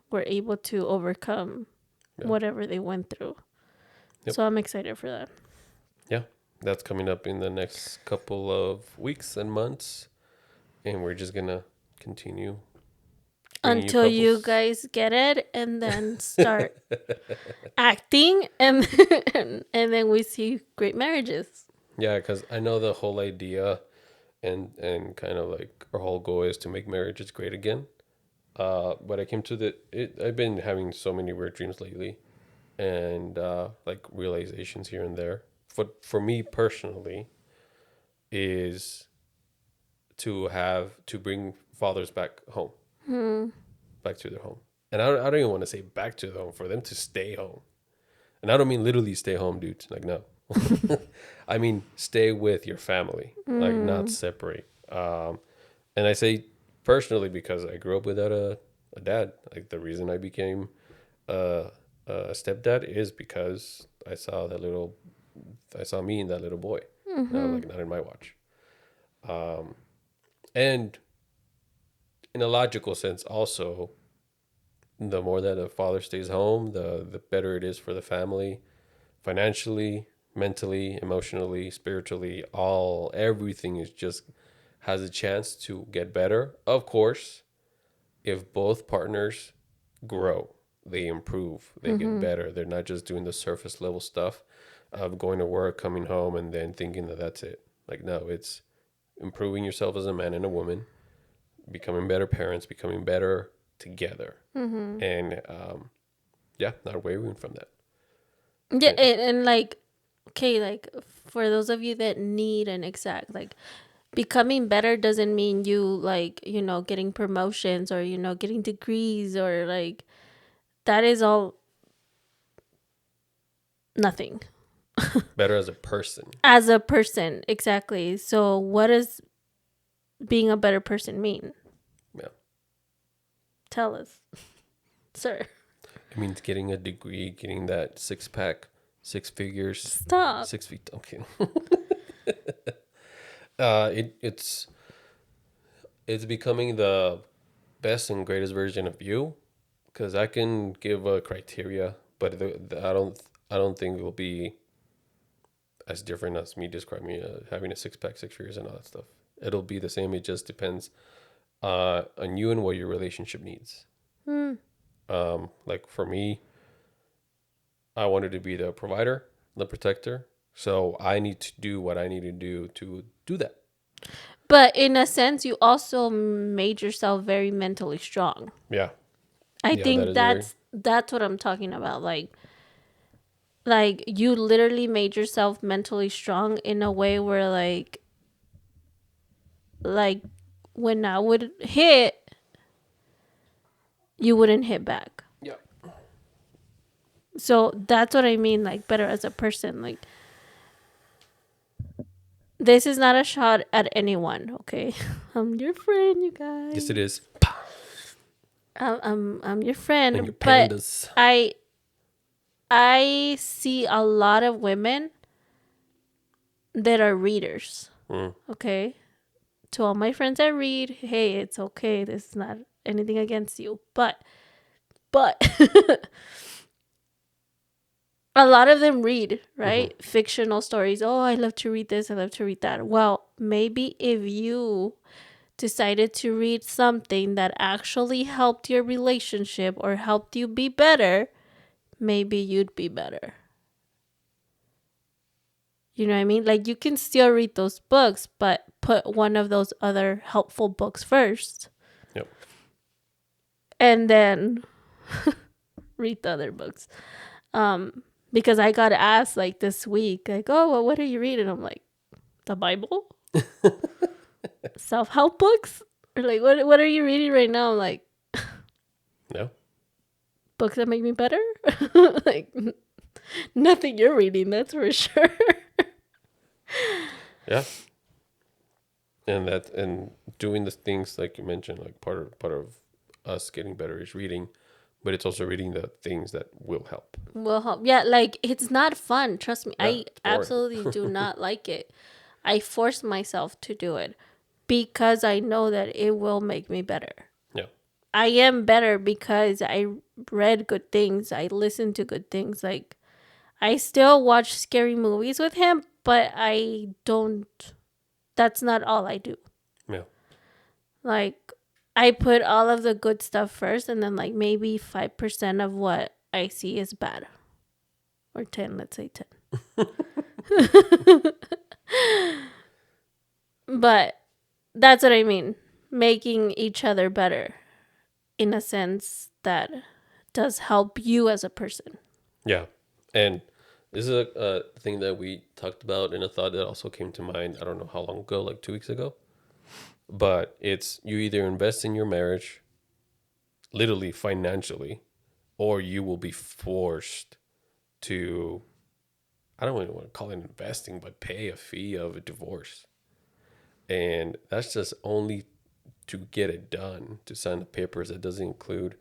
were able to overcome Yeah. whatever they went through. Yep. So I'm excited for that. Yeah. That's coming up in the next couple of weeks and months. And we're just gonna continue bringing Until you couples. guys get it and then start acting, and and then we see great marriages. Yeah, because I know the whole idea and kind of like our whole goal is to make marriages great again. But I came to I've been having so many weird dreams lately, and like realizations here and there. For me personally, is to bring fathers back home, back to their home, and I don't even want to say back to the home, for them to stay home. And I don't mean literally stay home, dude. Like, no. I mean stay with your family, like not separate. And I say personally because I grew up without a dad. Like the reason I became a stepdad is because I saw me in that little boy. And I was like, not in my watch. And in a logical sense, also, the more that a father stays home, the better it is for the family, financially, mentally, emotionally, spiritually. Everything is just has a chance to get better. Of course, if both partners grow, they improve, they get better. They're not just doing the surface level stuff of going to work, coming home, and then thinking that that's it. Like, no, it's improving yourself as a man and a woman, becoming better parents, becoming better together. And yeah, not wavering from that. Yeah, and like, okay, like, for those of you that need an exact, like, becoming better doesn't mean you, like, getting promotions, or getting degrees, or like, that is all nothing Better as a person. as a person. Exactly. So what does being a better person mean? Yeah. Tell us, sir. It means getting a degree, getting that six pack, six figures, Stop. 6 feet. Okay. It's becoming the best and greatest version of you, because I can give a criteria, but I don't think it will be as different as me describing having a six pack, 6 figures, and all that stuff. It'll be the same. It just depends on you and what your relationship needs. Hmm. Like for me, I wanted to be the provider, the protector. So I need to do what I need to do that. But in a sense, you also made yourself very mentally strong. Yeah. I Yeah, that think is very. that's what I'm talking about. Like you literally made yourself mentally strong in a way where like when I would hit, you wouldn't hit back. Yeah. So that's what I mean, like better as a person. Like this is not a shot at anyone, okay? I'm your friend, you guys. Yes, it is. I'm your friend, And your but pandas. I see a lot of women that are readers. Mm. Okay, to all my friends that read, hey, it's okay. This is not anything against you, but a lot of them read, right? Mm-hmm. Fictional stories. Oh, I love to read this. I love to read that. Well, maybe if you decided to read something that actually helped your relationship or helped you be better, maybe you'd be better. You know what I mean? Like you can still read those books, but put one of those other helpful books first. Yep. And then read the other books. Because I got asked like this week, like, oh, well, what are you reading? I'm like, the Bible? Self-help books? Or like, what are you reading right now? I'm like, No. books that make me better? Like, nothing you're reading, that's for sure. Yeah. And doing the things like you mentioned, like part of us getting better is reading, but it's also reading the things that will help. Will help. Yeah, like it's not fun. Trust me. Yeah, I it's boring. absolutely do not like it. I force myself to do it because I know that it will make me better. Yeah. I am better because I read good things. I listen to good things. Like I still watch scary movies with him, but I don't. That's not all I do. Yeah. Like I put all of the good stuff first, and then like maybe 5% of what I see is bad, or 10. Let's say 10. But that's what I mean. Making each other better in a sense that does help you as a person. Yeah. And this is a thing that we talked about, and a thought that also came to mind. I don't know how long ago, like 2 weeks ago. But it's you either invest in your marriage, literally financially, or you will be forced to, I don't even want to call it investing, but pay a fee of a divorce. And that's just only to get it done, to sign the papers. That doesn't include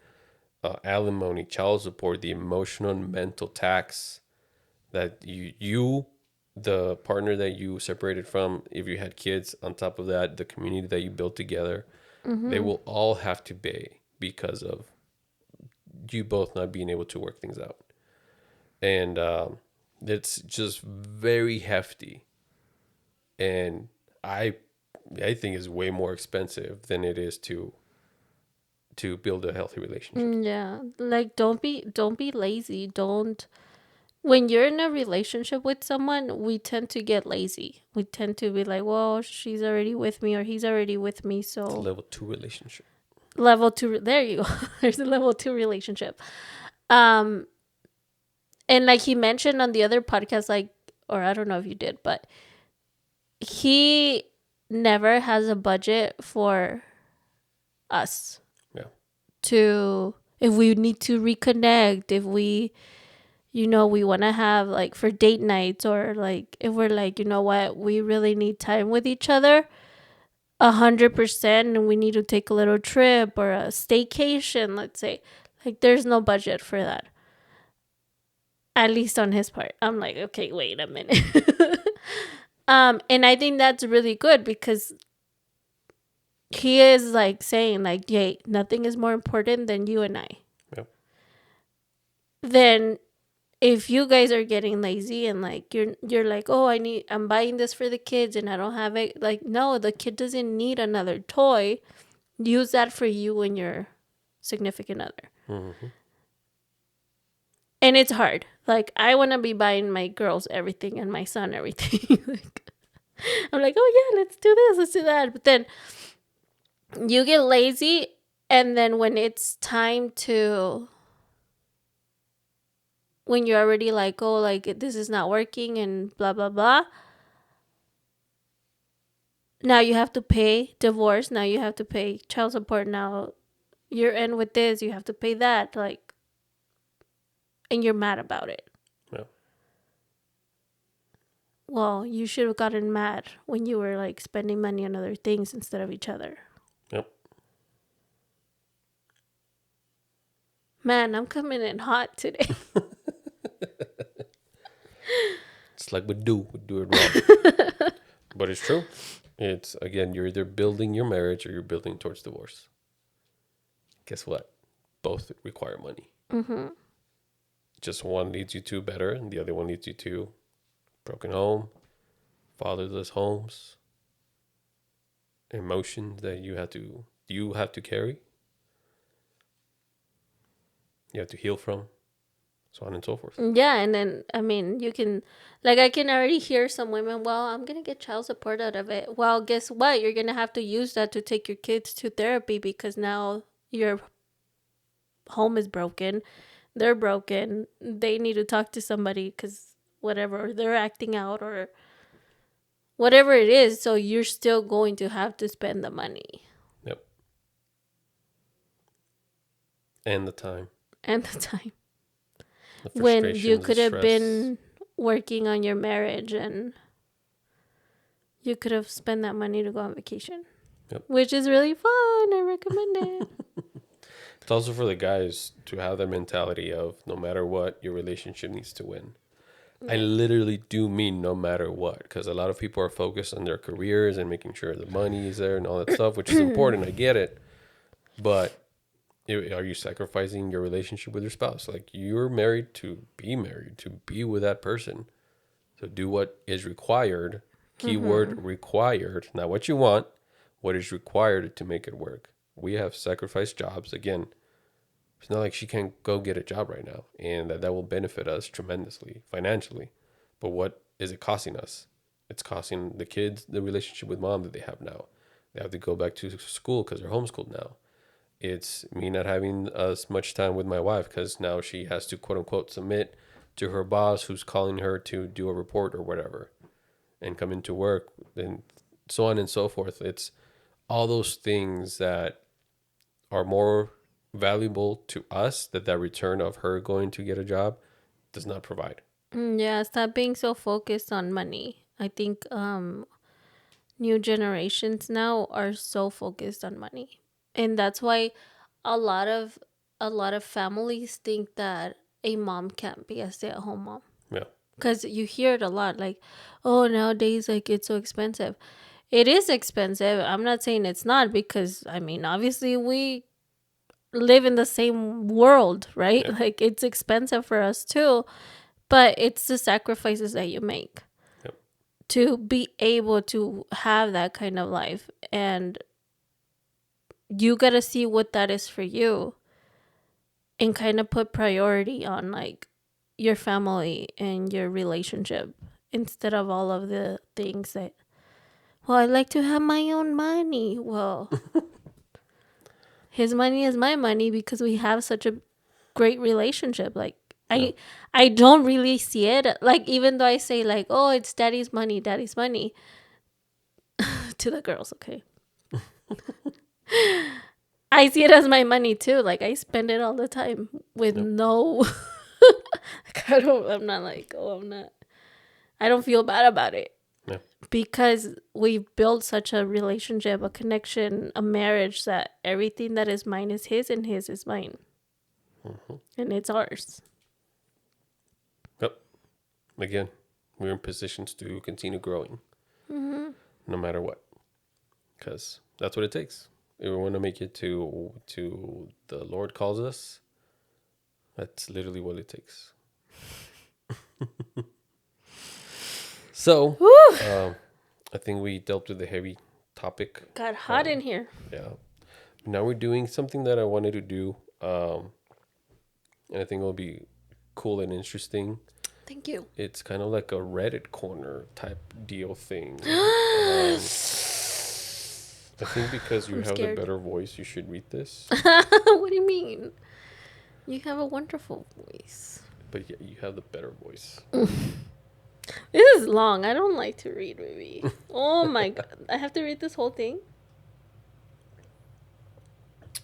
alimony, child support, the emotional and mental tax that you, the partner that you separated from, if you had kids, on top of that, the community that you built together, they will all have to pay because of you both not being able to work things out. And it's just very hefty. And I think is way more expensive than it is to build a healthy relationship. Yeah, like don't be lazy. Don't When you're in a relationship with someone, we tend to get lazy. We tend to be like, well, she's already with me or he's already with me, It's a so level 2 relationship. level 2, there you go. There's a level 2 relationship. Um and like he mentioned on the other podcast, like, or I don't know if you did, but he never has a budget for us Yeah. to, if we need to reconnect, if we, we want to have like for date nights, or like if we're like, you know what, we really need time with each other. 100% and we need to take a little trip or a staycation, let's say, like there's no budget for that, at least on his part. I'm like, okay, wait a minute. And I think that's really good because he is like saying like, hey, nothing is more important than you and I. Yep. Then if you guys are getting lazy and like you're like, oh, I'm buying this for the kids and I don't have it, like, no, the kid doesn't need another toy. Use that for you and your significant other. Mm-hmm. And it's hard. Like, I want to be buying my girls everything and my son everything. Like, I'm like, oh yeah, let's do this, let's do that. But then you get lazy, and then when it's time to, when you're already like, oh, like this is not working and blah blah blah, now you have to pay divorce, now you have to pay child support, now you're in with this, you have to pay that, like, and you're mad about it. Yeah. Well, you should have gotten mad when you were like spending money on other things instead of each other. Yep. Man, I'm coming in hot today. It's like we do it wrong. But it's true. It's, again, you're either building your marriage or you're building towards divorce. Guess what? Both require money. Mm-hmm. Just one leads you to better, and the other one leads you to broken home, fatherless homes, emotions that you have to carry. You have to heal from, so on and so forth. Yeah, and then, I mean, you can, like, I can already hear some women, well, I'm going to get child support out of it. Well, guess what? You're going to have to use that to take your kids to therapy because now your home is broken. They're broken. They need to talk to somebody because whatever, they're acting out or whatever it is. So you're still going to have to spend the money. Yep. And the time. And the time. The When you frustrations, could the have stress. been working on your marriage and you could have spent that money to go on vacation. Yep. Which is really fun. I recommend it. It's also for the guys to have that mentality of no matter what, your relationship needs to win. I literally do mean no matter what, because a lot of people are focused on their careers and making sure the money is there and all that stuff, which is important. I get it. But are you sacrificing your relationship with your spouse? Like, you're married to be with that person. So do what is required. Keyword required. Not what you want. What is required to make it work. We have sacrificed jobs. Again, it's not like she can't go get a job right now. And that will benefit us tremendously financially. But what is it costing us? It's costing the kids the relationship with mom that they have now. They have to go back to school because they're homeschooled now. It's me not having as much time with my wife because now she has to, quote unquote, submit to her boss who's calling her to do a report or whatever and come into work and so on and so forth. It's all those things that are more valuable to us that return of her going to get a job does not provide. Yeah, stop being so focused on money. I think new generations now are so focused on money. And that's why a lot of families think that a mom can't be a stay-at-home mom. Yeah. Because you hear it a lot, like, oh, nowadays, like, it's so expensive. It is expensive. I'm not saying it's not because, I mean, obviously we live in the same world, right? Yeah. Like, it's expensive for us too. But it's the sacrifices that you make to be able to have that kind of life. And you got to see what that is for you and kind of put priority on like your family and your relationship instead of all of the things that, well, I like to have my own money. Well, his money is my money because we have such a great relationship. Like, I don't really see it. Like, even though I say like, oh, it's daddy's money to the girls. Okay. I see it as my money too. Like, I spend it all the time with no, like, I don't feel bad about it. Yeah. because we've built such a relationship, a connection, a marriage that everything that is mine is his and his is mine. And it's ours. Yep. Again, we're in positions to continue growing no matter what, because that's what it takes. If we want to make it to the Lord calls us, that's literally what it takes. So, I think we dealt with the heavy topic. Got hot in here. Yeah. Now we're doing something that I wanted to do, and I think it'll be cool and interesting. Thank you. It's kind of like a Reddit corner type deal thing. I think because you I'm have scared. the better voice, you should read this. What do you mean? You have a wonderful voice. But yeah, you have the better voice. This is long. I don't like to read, baby. Oh my god. I have to read this whole thing?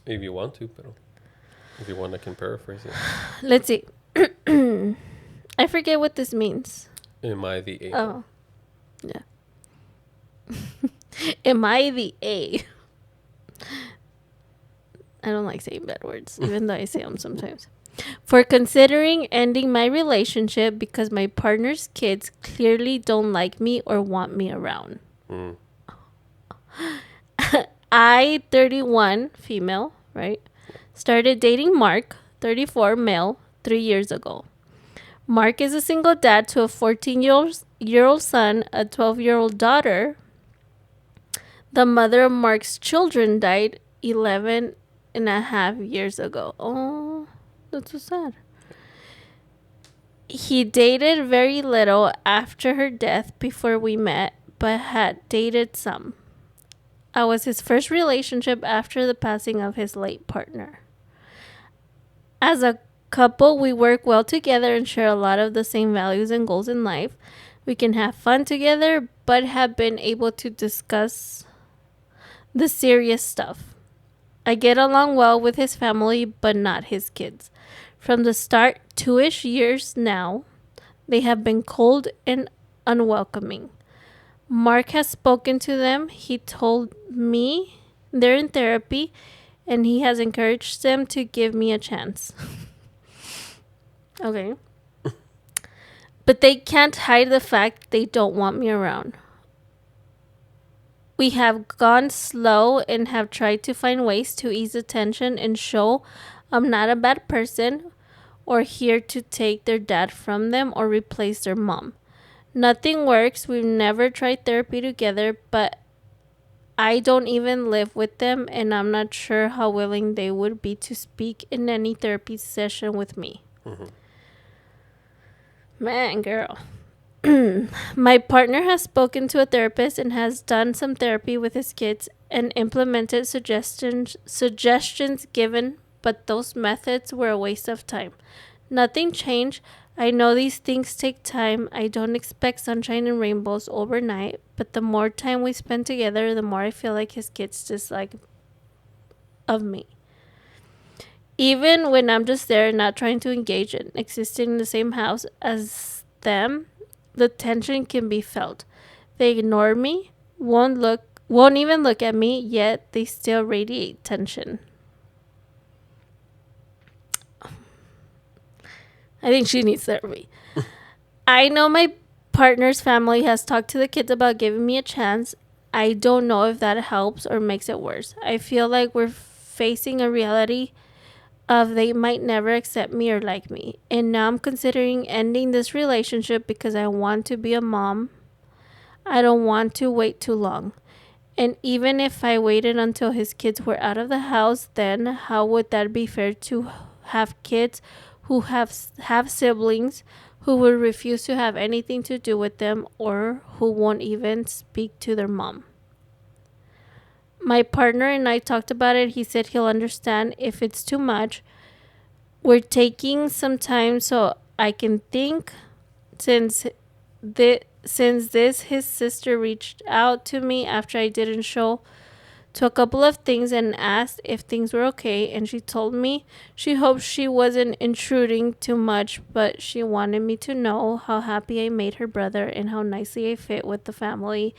If you want to, but if you want, I can paraphrase it. Let's see. I forget what this means. Am I the A? Oh. Yeah. Am I the A? I don't like saying bad words, even though I say them sometimes. For considering ending my relationship because my partner's kids clearly don't like me or want me around. Mm. I, 31, female, right? Started dating Mark, 34, male, 3 years ago. Mark is a single dad to a 14-year-old son, a 12-year-old daughter. The mother of Mark's children died 11 and a half years ago. Oh, that's so sad. He dated very little after her death before we met, but had dated some. I was his first relationship after the passing of his late partner. As a couple, we work well together and share a lot of the same values and goals in life. We can have fun together, but have been able to discuss the serious stuff. I get along well with his family, but not his kids. From the start, 2-ish years now, they have been cold and unwelcoming. Mark has spoken to them. He told me they're in therapy, and he has encouraged them to give me a chance. Okay. But they can't hide the fact they don't want me around. We have gone slow and have tried to find ways to ease the tension and show I'm not a bad person or here to take their dad from them or replace their mom. Nothing works. We've never tried therapy together, but I don't even live with them, and I'm not sure how willing they would be to speak in any therapy session with me. Man, girl. My partner has spoken to a therapist and has done some therapy with his kids and implemented suggestions given, but those methods were a waste of time. Nothing changed. I know these things take time. I don't expect sunshine and rainbows overnight, but the more time we spend together, the more I feel like his kids dislike of me. Even when I'm just there, not trying to engage in existing in the same house as them, the tension can be felt. They ignore me, won't even look at me, yet they still radiate tension. I think she needs therapy. I know my partner's family has talked to the kids about giving me a chance. I don't know if that helps or makes it worse. I feel like we're facing a reality of they might never accept me or like me. And now I'm considering ending this relationship because I want to be a mom. I don't want to wait too long. And even if I waited until his kids were out of the house, then how would that be fair to have kids who have siblings who will refuse to have anything to do with them or who won't even speak to their mom? My partner and I talked about it. He said he'll understand if it's too much. We're taking some time so I can think. Since this, his sister reached out to me after I didn't show to a couple of things and asked if things were okay, and she told me she hoped she wasn't intruding too much, but she wanted me to know how happy I made her brother and how nicely I fit with the family.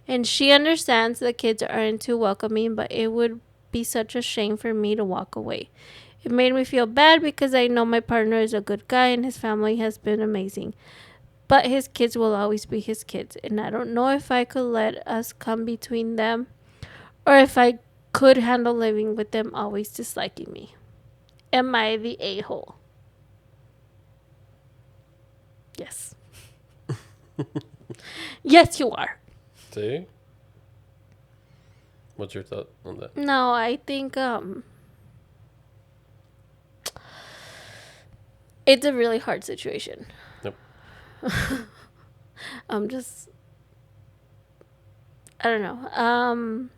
And she understands the kids aren't too welcoming, but it would be such a shame for me to walk away. It made me feel bad because I know my partner is a good guy and his family has been amazing. But his kids will always be his kids, and I don't know if I could let us come between them or if I could handle living with them always disliking me. Am I the a-hole? Yes. Yes, you are. See? What's your thought on that? No, I think it's a really hard situation. Yep. I'm just I don't know.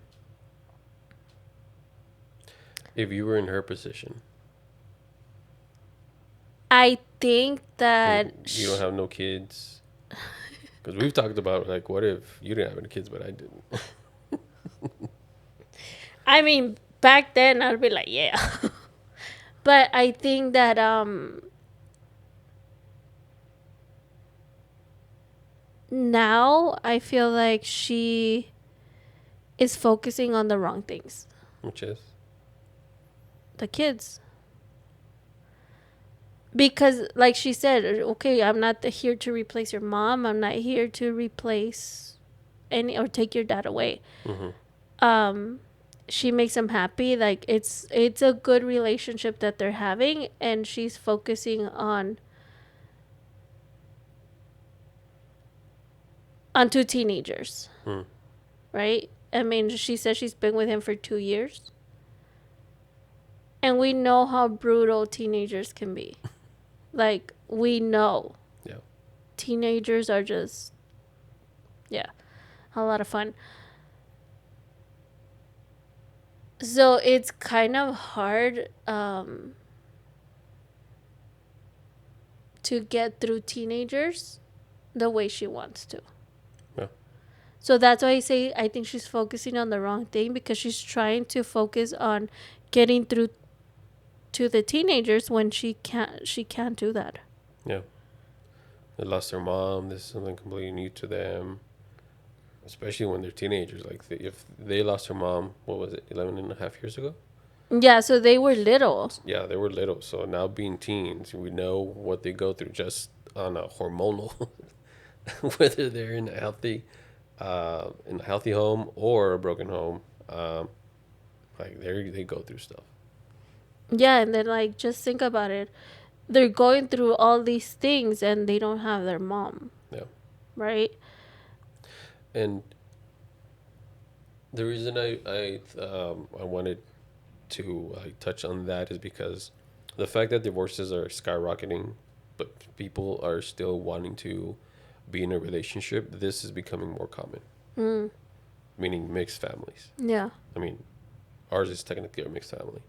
If you were in her position, I think that you don't have no kids. Because we've talked about, like, what if you didn't have any kids, but I didn't? I mean, back then I'd be like, yeah. But I think that now I feel like she is focusing on the wrong things. Which is? The kids. Because like she said, okay, I'm not here to replace your mom. I'm not here to replace any or take your dad away. Mm-hmm. She makes him happy. Like it's a good relationship that they're having, and she's focusing on two teenagers. Mm. Right? I mean, she says she's been with him for 2 years. And we know how brutal teenagers can be. Like, we know. Yeah. Teenagers are just, yeah, a lot of fun. So it's kind of hard to get through teenagers the way she wants to. Yeah. So that's why I say I think she's focusing on the wrong thing, because she's trying to focus on getting through to the teenagers when she can't do that. Yeah. They lost their mom. This is something completely new to them. Especially when they're teenagers. Like, if they lost their mom, what was it, 11 and a half years ago? Yeah, so they were little. Yeah, they were little. So now being teens, we know what they go through just on a hormonal, whether they're in a healthy home or a broken home. Like, they go through stuff. Yeah, and then like just think about it. They're going through all these things and they don't have their mom. Yeah. Right? And the reason I wanted to touch on that is because the fact that divorces are skyrocketing, but people are still wanting to be in a relationship, this is becoming more common. Meaning mixed families. Yeah. I mean, ours is technically a mixed family.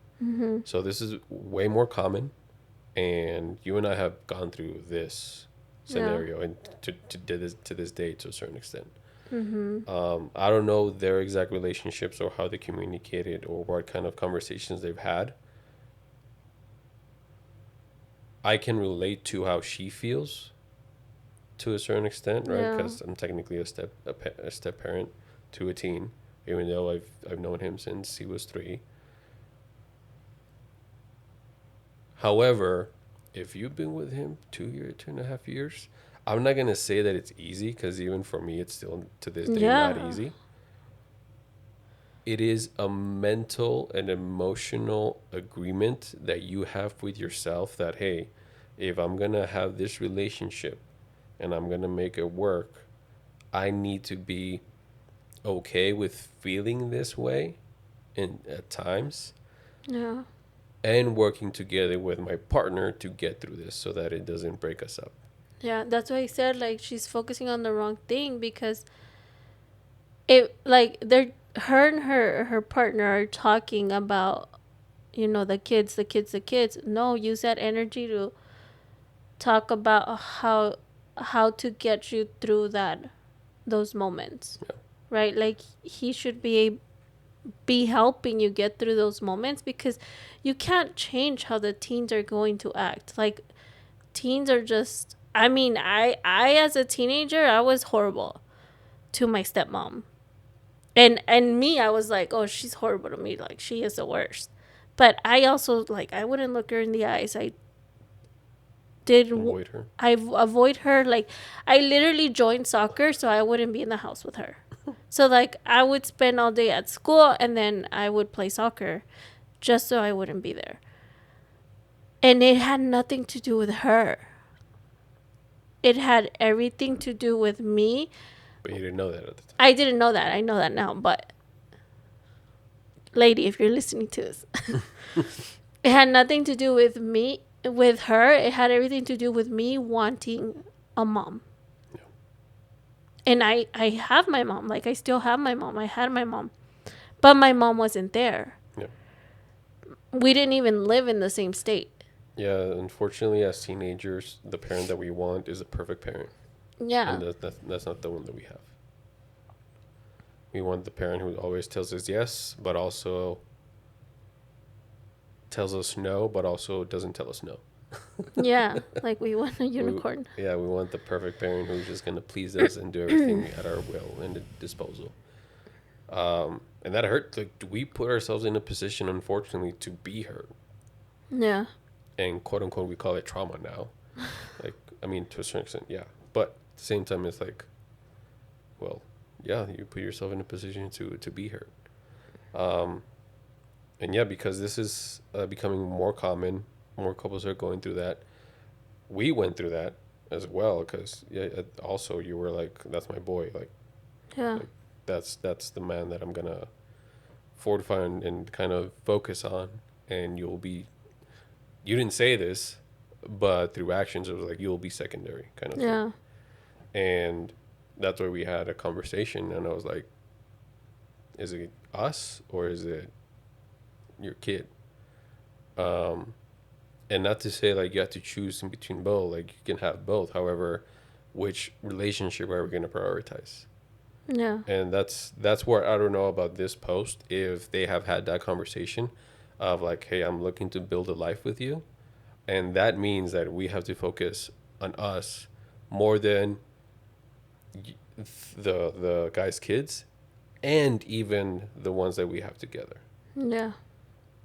So this is way more common, and you and I have gone through this scenario and to this day to a certain extent. I don't know their exact relationships or how they communicated or what kind of conversations they've had. I can relate to how she feels to a certain extent, right? Yeah. Because I'm technically a step parent to a teen, even though I've known him since he was 3. However, if you've been with him 2.5 years, I'm not gonna say that it's easy, because even for me, it's still to this day not Yeah. easy. It is a mental and emotional agreement that you have with yourself that, hey, if I'm gonna have this relationship and I'm gonna make it work, I need to be okay with feeling this way in at times, Yeah. and working together with my partner to get through this so that it doesn't break us up. Yeah, that's why I said like she's focusing on the wrong thing, because it like they're her and her partner are talking about, you know, the kids, the kids, the kids. No, use that energy to talk about how to get you through those moments. Yeah. Right? Like he should be be helping you get through those moments, because you can't change how the teens are going to act. Like, teens are just, I mean, I as a teenager, I was horrible to my stepmom. And me, I was like, oh, she's horrible to me. Like, she is the worst. But I also, like, I wouldn't look her in the eyes. I did. Avoid her. Avoid her. Like, I literally joined soccer so I wouldn't be in the house with her. So, like, I would spend all day at school and then I would play soccer just so I wouldn't be there. And it had nothing to do with her. It had everything to do with me. But you didn't know that at the time. I didn't know that. I know that now. But, lady, if you're listening to this, it had nothing to do with me, with her. It had everything to do with me wanting a mom. Yeah. And I have my mom. Like, I still have my mom. I had my mom. But my mom wasn't there. Yeah. We didn't even live in the same state. Yeah, unfortunately, as teenagers, the parent that we want is a perfect parent. Yeah. And that's not the one that we have. We want the parent who always tells us yes, but also tells us no, but also doesn't tell us no. Yeah. Like, we want a unicorn. We want the perfect parent who's just going to please us and do everything at our will and disposal. And that hurt. Like, we put ourselves in a position, unfortunately, to be hurt. Yeah. And quote unquote, we call it trauma now. Like, I mean, to a certain extent, yeah. But at the same time, it's like, well, yeah, you put yourself in a position to be hurt. And yeah, because this is becoming more common, more couples are going through that. We went through that as well, because yeah, also you were like, that's my boy. Like, Yeah. like that's the man that I'm gonna fortify and kind of focus on, and you didn't say this, but through actions it was like, you'll be secondary kind of Yeah. thing. And that's where we had a conversation, and I was like, is it us or is it your kid? And not to say like you have to choose in between both, like you can have both. However, which relationship are we going to prioritize? Yeah. And that's where I don't know about this post, if they have had that conversation of like, hey, I'm looking to build a life with you, and that means that we have to focus on us more than the guy's kids, and even the ones that we have together. Yeah.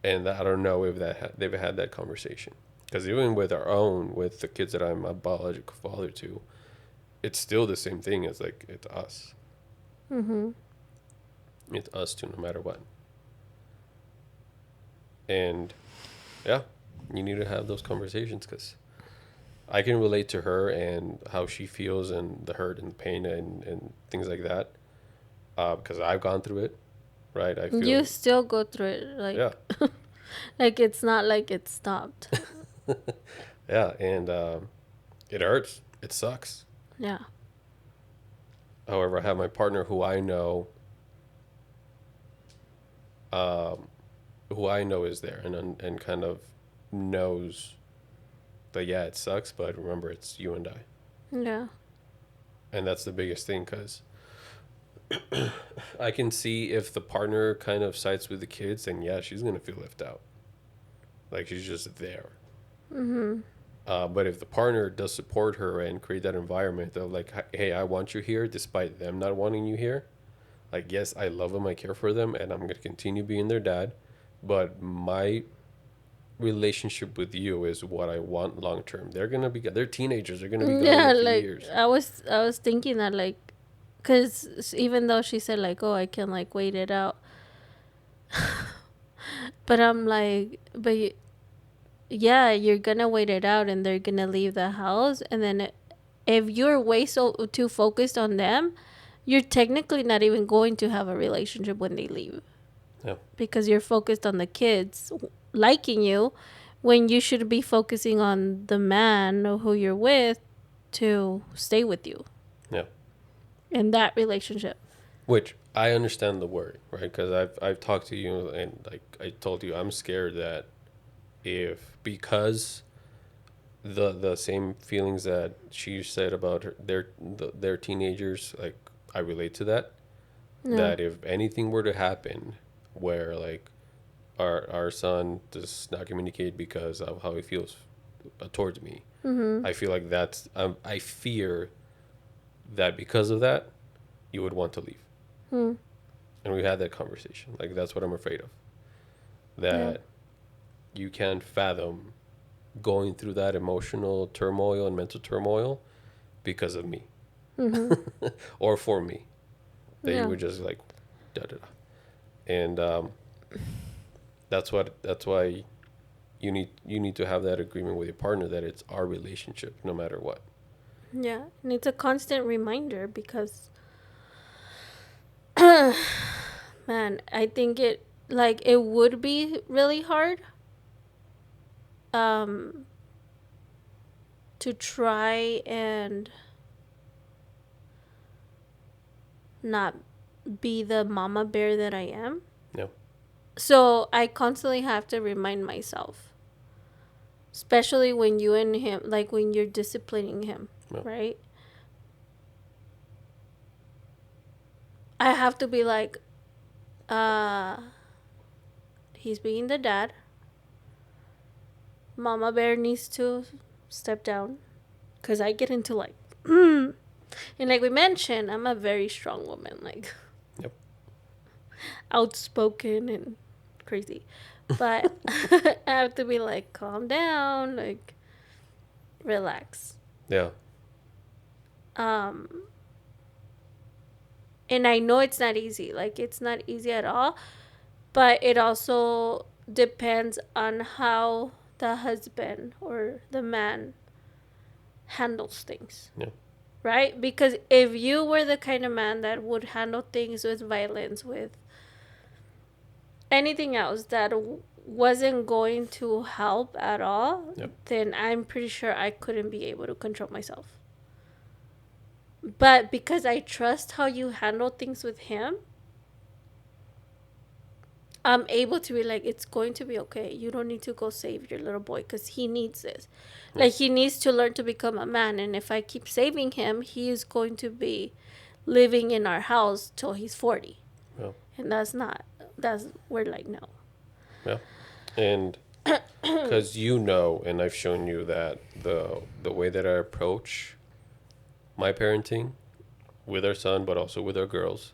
And I don't know if they've had that conversation, because even with with the kids that I'm a biological father to, it's still the same thing. It's like, it's us. Mm-hmm. It's us too, no matter what. And yeah, you need to have those conversations, because I can relate to her and how she feels and the hurt and pain and things like that, because I've gone through it, right? I feel, You still go through it. Like, yeah, like, it's not like it stopped. yeah, and it hurts. It sucks. Yeah. However, I have my partner who I know is there and kind of knows that, yeah, it sucks, but remember, it's you and I. Yeah. And that's the biggest thing, because I can see if the partner kind of sides with the kids, then yeah, she's going to feel left out. Like, she's just there. Mm-hmm. But if the partner does support her and create that environment of like, hey, I want you here despite them not wanting you here. Like, yes, I love them, I care for them, and I'm going to continue being their dad. But my relationship with you is what I want long term. They're teenagers. They're going to be gone Yeah. in a few Like, years. I was thinking that, like, because even though she said, like, oh, I can, like, wait it out. But I'm like, yeah, you're gonna wait it out and they're gonna leave the house. And then if you're way so too focused on them, you're technically not even going to have a relationship when they leave. Yeah. Because you're focused on the kids liking you, when you should be focusing on the man who you're with to stay with you. Yeah. In that relationship. Which I understand the worry, right? Because I've talked to you, and like I told you, I'm scared that because the same feelings that she said about their teenagers, like, I relate to that. Yeah. That if anything were to happen where like our son does not communicate because of how he feels towards me. Mm-hmm. I feel like that's I fear that because of that you would want to leave. Hmm. And we had that conversation. Like that's what I'm afraid of. Yeah. That you can't fathom going through that emotional turmoil and mental turmoil because of me Mm-hmm. or for me. That you Yeah. would just like da da da. And that's why you need to have that agreement with your partner that it's our relationship no matter what. Yeah. And it's a constant reminder because, man, I think it would be really hard um to try and not be the mama bear that I am. No. So I constantly have to remind myself, especially when you and him, like when you're disciplining him, No. right? I have to be like, uh, he's being the dad. Mama bear needs to step down because I get into like, and like we mentioned, I'm a very strong woman, like Yep. outspoken and crazy. But I have to be like, calm down, like relax. Yeah. Um, and I know it's not easy. Like it's not easy at all. But it also depends on how the husband or the man handles things. Yeah. Right? Because if you were the kind of man that would handle things with violence, with anything else that wasn't going to help at all, Yep. then I'm pretty sure I couldn't be able to control myself. But because I trust how you handle things with him, I'm able to be like, it's going to be okay. You don't need to go save your little boy because he needs this. Yeah. Like, he needs to learn to become a man. And if I keep saving him, he is going to be living in our house till he's 40. Yeah. And we're like, no. Yeah. And because and I've shown you that the way that I approach my parenting with our son, but also with our girls,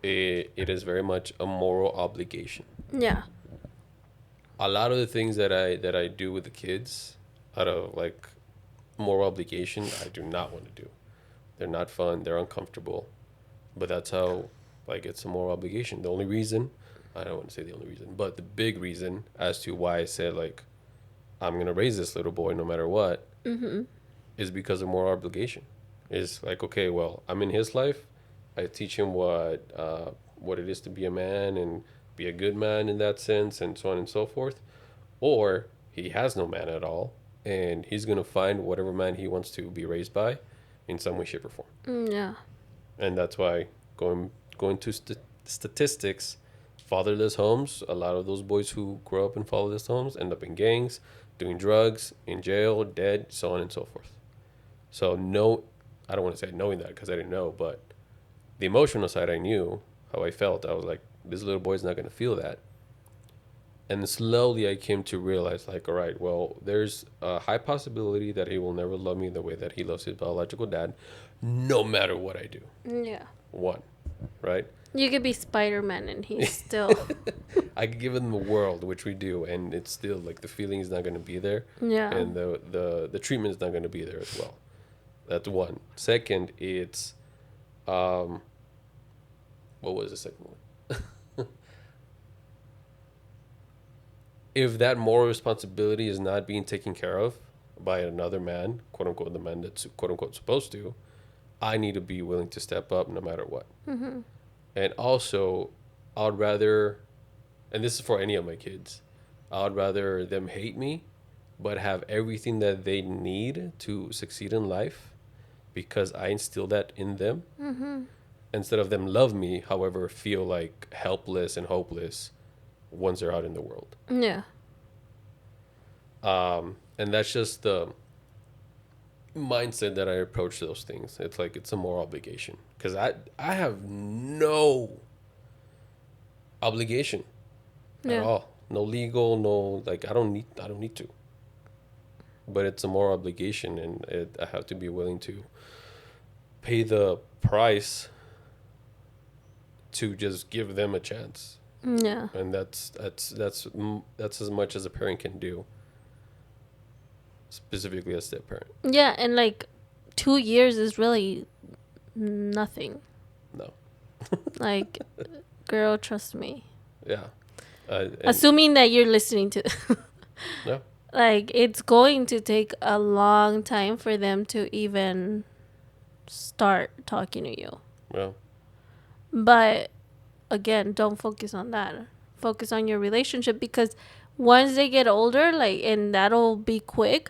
it is very much a moral obligation. Yeah. A lot of the things that I do with the kids out of like moral obligation, I do not want to do. They're not fun. They're uncomfortable. But that's how, like, it's a moral obligation. The only reason, I don't want to say the only reason, but the big reason as to why I said, like, I'm going to raise this little boy no matter what, Mm-hmm. is because of moral obligation. It's like, okay, well, I'm in his life. I teach him what it is to be a man and be a good man in that sense, and so on and so forth. Or he has no man at all, and he's going to find whatever man he wants to be raised by in some way, shape, or form. Yeah. And that's why going to statistics, fatherless homes, a lot of those boys who grow up in fatherless homes end up in gangs, doing drugs, in jail, dead, so on and so forth. So no, I don't want to say knowing that because I didn't know, but the emotional side, I knew how I felt. I was like, this little boy's not going to feel that. And slowly I came to realize, like, all right, well, there's a high possibility that he will never love me the way that he loves his biological dad, no matter what I do. Yeah. One, right? You could be Spider-Man and he's still. I could give him the world, which we do, and it's still like the feeling is not going to be there, Yeah. and the treatment is not going to be there as well. That's one. Second, it's what was the second one? If that moral responsibility is not being taken care of by another man, quote unquote, the man that's quote unquote supposed to, I need to be willing to step up no matter what. Mm-hmm. And also, I'd rather, and this is for any of my kids, I'd rather them hate me, but have everything that they need to succeed in life because I instill that in them, Mm-hmm. instead of them love me, however, feel like helpless and hopeless once they're out in the world. Yeah. And that's just the mindset that I approach those things. It's like it's a moral obligation because I have no obligation at Yeah. all. No legal, no like I don't need to. But it's a moral obligation, and I have to be willing to pay the price to just give them a chance. Yeah. And that's as much as a parent can do, specifically a step parent. Yeah, and like 2 years is really nothing. No. Like, girl, trust me. Yeah. And Assuming that you're listening to, yeah. like, it's going to take a long time for them to even start talking to you. Yeah. But again, don't focus on that. Focus on your relationship, because once they get older, like, and that'll be quick,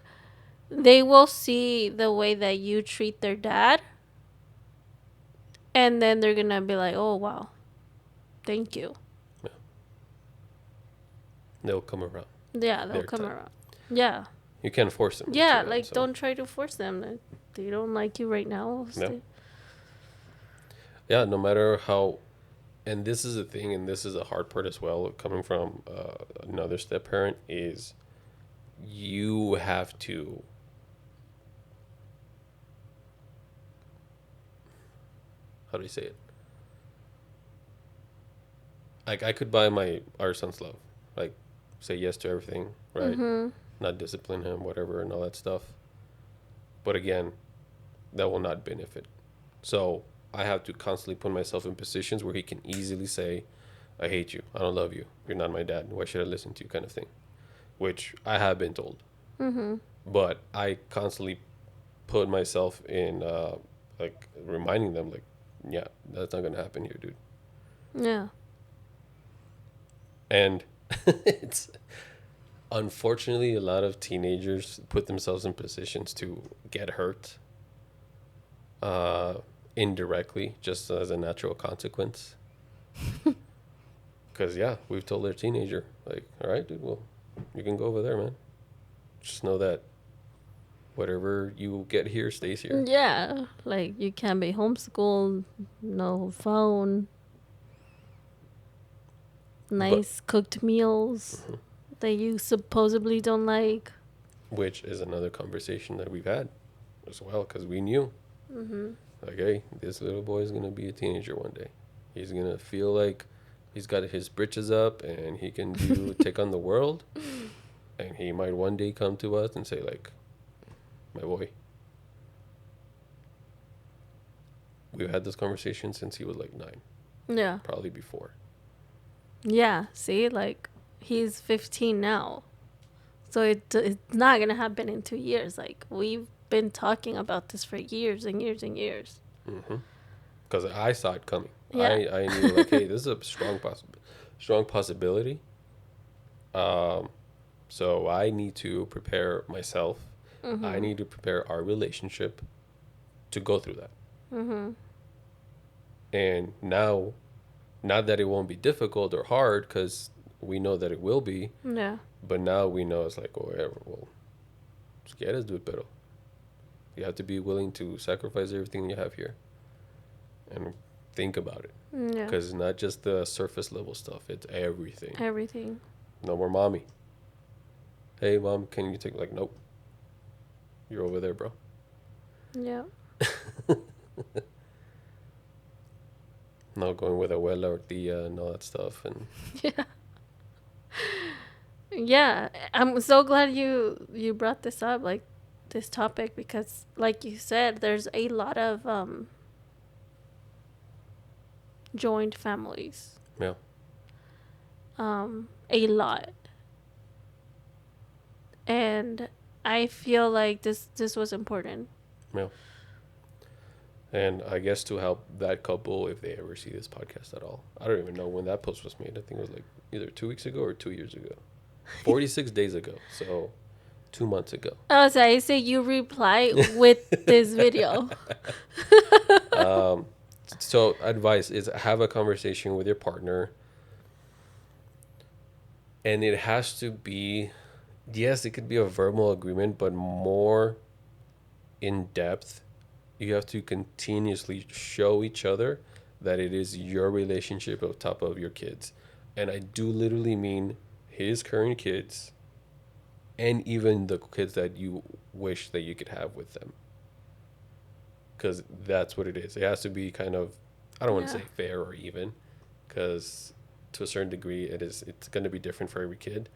they will see the way that you treat their dad, and then they're gonna be like, oh wow, thank you. They'll come around. Yeah, they'll Their come time. around. Yeah. You can't force them. Yeah, to, like, so. don't try to force them. Like, they don't like you right now. Yeah. Stay. Yeah, no matter how, and this is the thing, and this is a hard part as well, coming from another step parent, is you have to, how do you say it? Like, I could buy our son's love, like, say yes to everything, right? Mm-hmm. Not discipline him, whatever, and all that stuff. But again, that will not benefit. So I have to constantly put myself in positions where he can easily say, I hate you. I don't love you. You're not my dad. Why should I listen to you? Kind of thing. Which I have been told. Mm-hmm. But I constantly put myself in, like, reminding them, like, yeah, that's not going to happen here, dude. Yeah. And it's unfortunately a lot of teenagers put themselves in positions to get hurt indirectly, just as a natural consequence. Because, yeah, we've told their teenager, like, all right, dude, well, you can go over there, man. Just know that whatever you get here stays here. Yeah. Like, you can't be homeschooled, no phone, nice cooked meals that you supposedly don't like. Which is another conversation that we've had as well, because we knew, Mm-hmm. like, hey, this little boy is going to be a teenager one day. He's going to feel like he's got his britches up and he can take on the world. And he might one day come to us and say, like, my boy, we've had this conversation since he was like 9, Yeah. probably before. Yeah. See, like, he's 15 now. So it's not going to happen in 2 years. Like, we've been talking about this for years and years and years. Because I saw it coming. Yeah. I knew, like, hey, this is a strong possibility. So I need to prepare myself. Mm-hmm. I need to prepare our relationship to go through that. Mm-hmm. And now, not that it won't be difficult or hard, because we know that it will be. Yeah. But now we know it's like, oh, whatever. Well, quieres do it, pero you have to be willing to sacrifice everything you have here and think about it. Yeah. Because it's not just the surface level stuff, it's everything. Everything. No more mommy. Hey, mom, can you take, like, nope. You're over there, bro. Yeah. No going with abuela or tia and all that stuff. And Yeah. Yeah. I'm so glad you brought this up, like, this topic, because, like you said, there's a lot of joined families. yeah, A lot. And I feel like this was important. yeah. And I guess to help that couple, if they ever see this podcast at all, I don't even know when that post was made. I think it was like either 2 weeks ago or 2 years ago. 46 days ago. So 2 months ago. Oh, so I say you reply with this video. So advice is have a conversation with your partner. And it has to be, yes, it could be a verbal agreement, but more in depth. You have to continuously show each other that it is your relationship on top of your kids. And I do literally mean his current kids and even the kids that you wish that you could have with them. Because that's what it is. It has to be kind of, I don't want to Yeah. say fair or even, because to a certain degree it's going to be different for every kid.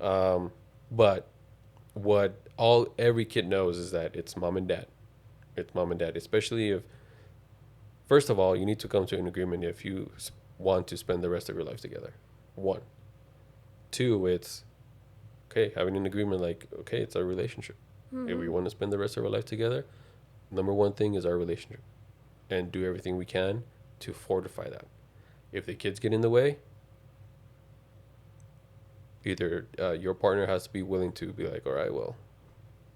Um, but what all every kid knows is that it's mom and dad. It's mom and dad, especially if, first of all, you need to come to an agreement if you want to spend the rest of your life together. One. Two, it's okay, having an agreement like, okay, it's our relationship. If we Mm-hmm. want to spend the rest of our life together, number one thing is our relationship and do everything we can to fortify that. If the kids get in the way, either your partner has to be willing to be like, all right, well,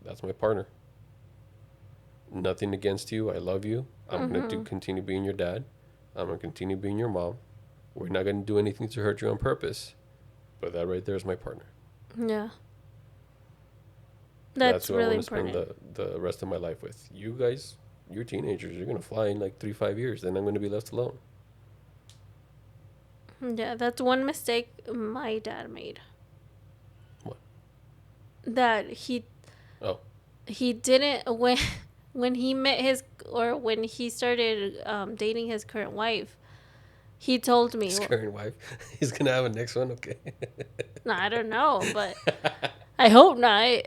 that's my partner. Nothing against you. I love you. I'm going to do Mm-hmm. continue being your dad. I'm going to continue being your mom. We're not going to do anything to hurt you on purpose. But that right there is my partner. Yeah. That's That's who I really want to spend important. the rest of my life with. You guys, you're teenagers. You're going to fly in like 3, 5 years. Then I'm going to be left alone. Yeah, that's one mistake my dad made. What? That Oh, he didn't when he met his or when he started dating his current wife. He told me, his well, current wife. He's going to have a next one. Okay. no, I don't know, but I hope not.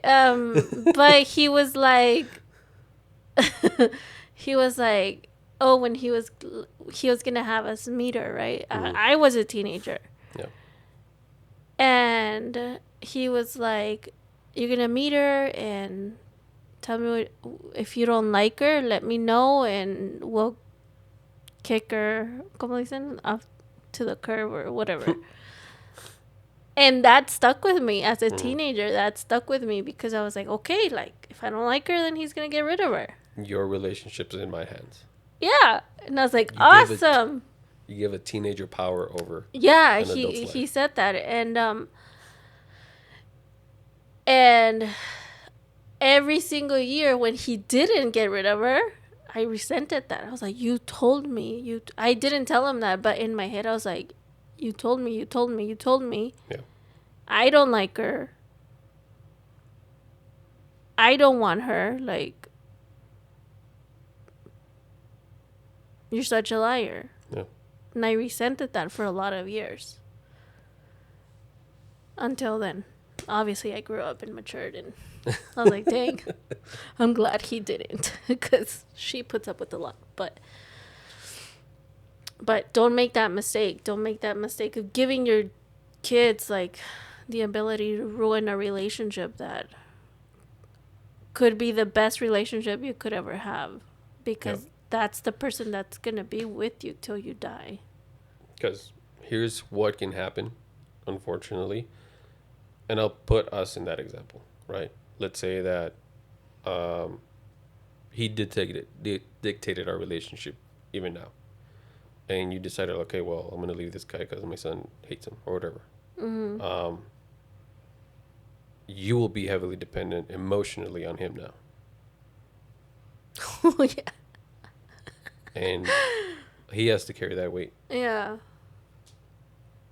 But he was like, oh, when he was gonna have us meet her, right? Mm-hmm. I was a teenager, Yeah. and he was like, you're gonna meet her and tell me if you don't like her, let me know, and we'll kick her, como dicen, off to the curb or whatever. And that stuck with me as a Mm-hmm. teenager. That stuck with me because I was like, okay, like if I don't like her, then he's gonna get rid of her. Your relationship's in my hands. Yeah, and I was like, You give it. awesome. You give a teenager power over Yeah, an adult's he life. said that, and every single year when he didn't get rid of her, I resented that. I was like, you told me. I didn't tell him that, but in my head, I was like, you told me, you told me, you told me. Yeah. I don't like her. I don't want her. Like, you're such a liar. Yeah. And I resented that for a lot of years. Until then. Obviously, I grew up and matured, and I was like, dang, I'm glad he didn't. Because she puts up with a lot. But don't make that mistake. Don't make that mistake of giving your kids, like, the ability to ruin a relationship that could be the best relationship you could ever have. Because that's the person that's going to be with you till you die. Because here's what can happen, unfortunately. And I'll put us in that example, right? Let's say that um, he dictated our relationship even now. And you decided, okay, well, I'm going to leave this guy because my son hates him or whatever. Mm-hmm. You will be heavily dependent emotionally on him now. Oh, yeah. And he has to carry that weight. Yeah.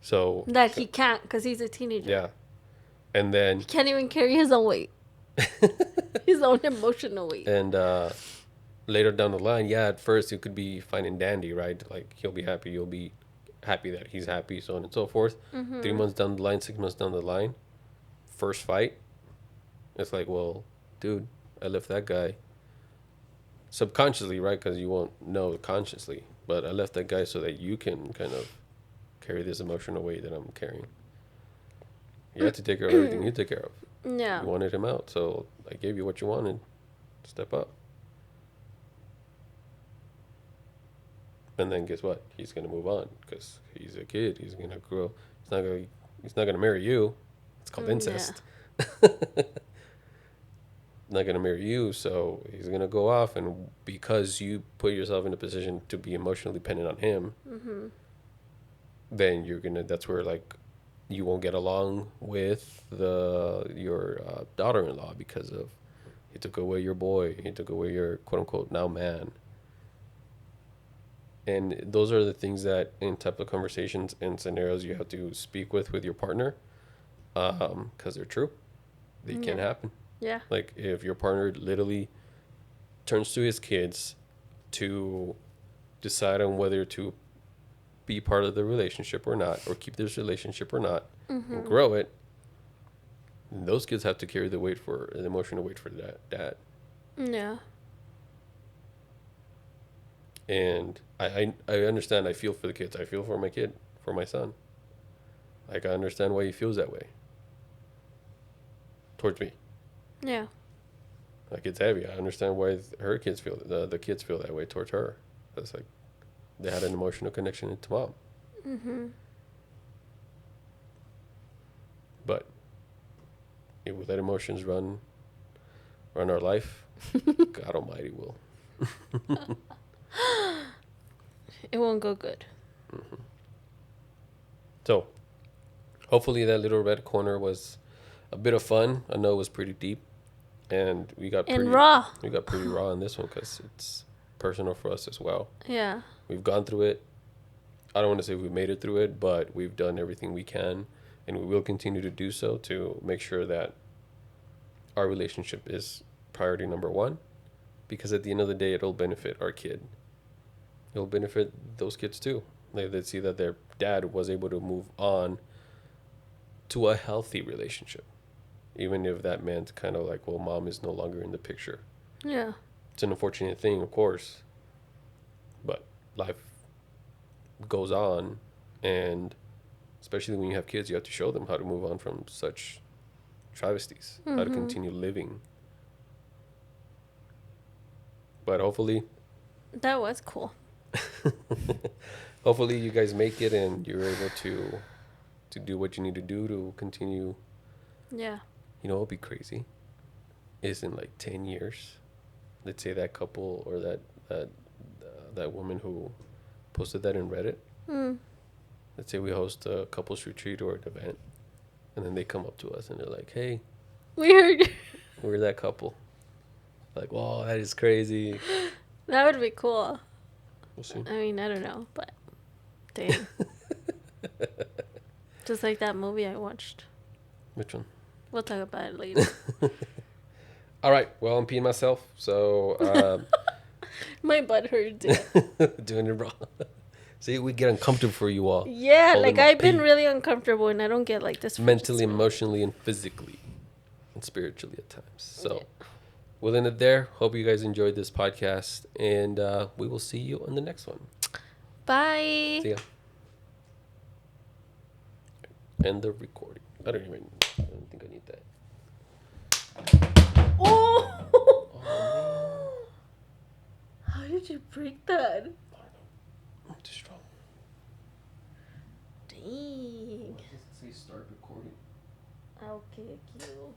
So, That he can't because he's a teenager. yeah. And then, He can't even carry his own weight. His own emotional weight. and later down the line, yeah, at first it could be fine and dandy, right? Like he'll be happy, you'll be happy that he's happy, so on and so forth. Mm-hmm. 3 months down the line, 6 months down the line, first fight, it's like, well, dude, I left that guy subconsciously, right? Because you won't know consciously, but I left that guy so that you can kind of carry this emotional weight that I'm carrying. You had to take care of everything you took care of. Yeah. You wanted him out, so I gave you what you wanted. Step up. And then guess what? He's gonna move on because he's a kid. He's gonna grow. He's not gonna. He's not gonna marry you. It's called incest. Not gonna marry you, so he's gonna go off, and because you put yourself in a position to be emotionally dependent on him, Mm-hmm. then you're gonna. That's where like you won't get along with your daughter-in-law because of he took away your boy. He took away your quote unquote now man. And those are the things that in type of conversations and scenarios you have to speak with your partner, because they're true. They can Yeah. happen. Yeah. Like if your partner literally turns to his kids to decide on whether to be part of the relationship or not, or keep this relationship or not, and grow it, those kids have to carry the weight for the emotional weight for that dad. Yeah. And I understand. I feel for the kids. I feel for my kid, for my son. Like I understand why he feels that way towards me. Yeah. Like it's heavy. I understand why her kids feel the kids feel that way towards her. That's like they had an emotional connection to mom. But if we let emotions run our life, God Almighty will. It won't go good. So hopefully that little red corner was a bit of fun. I know it was pretty deep, and And raw. we got pretty raw on this one because it's personal for us as well. Yeah. We've gone through it. I don't want to say we made it through it, but we've done everything we can, and we will continue to do so to make sure that our relationship is priority number one. Because at the end of the day, it'll benefit our kid. It'll benefit those kids too. They see that their dad was able to move on to a healthy relationship, even if that meant kind of like, well, mom is no longer in the picture. Yeah. It's an unfortunate thing, of course, but life goes on, and especially when you have kids, you have to show them how to move on from such travesties, how to continue living. But That was cool. hopefully you guys make it and you're able to do what you need to do to continue. Yeah. You know, it'll be crazy. Is in like 10 years, let's say that couple or that woman who posted that in Reddit. Let's say we host a couples retreat or an event, and then they come up to us and they're like, "Hey, We heard. we're that couple." Like, wow, that is crazy. That would be cool. We'll see. I mean, I don't know, but dang. Just like that movie I watched. Which one? We'll talk about it later. All right. Well, I'm peeing myself, so My butt hurts. doing it wrong. See, we get uncomfortable for you all. Yeah, Holding like my I've been pee. really uncomfortable and I don't get like this. for Mentally, just- emotionally, and physically, and spiritually at times. So, Yeah. we'll end it there. Hope you guys enjoyed this podcast, and we will see you on the next one. Bye. See ya. End the recording. I don't think I need that. Oh! How did you break that? I'm too strong. Dang. Just say start recording. I'll kick you.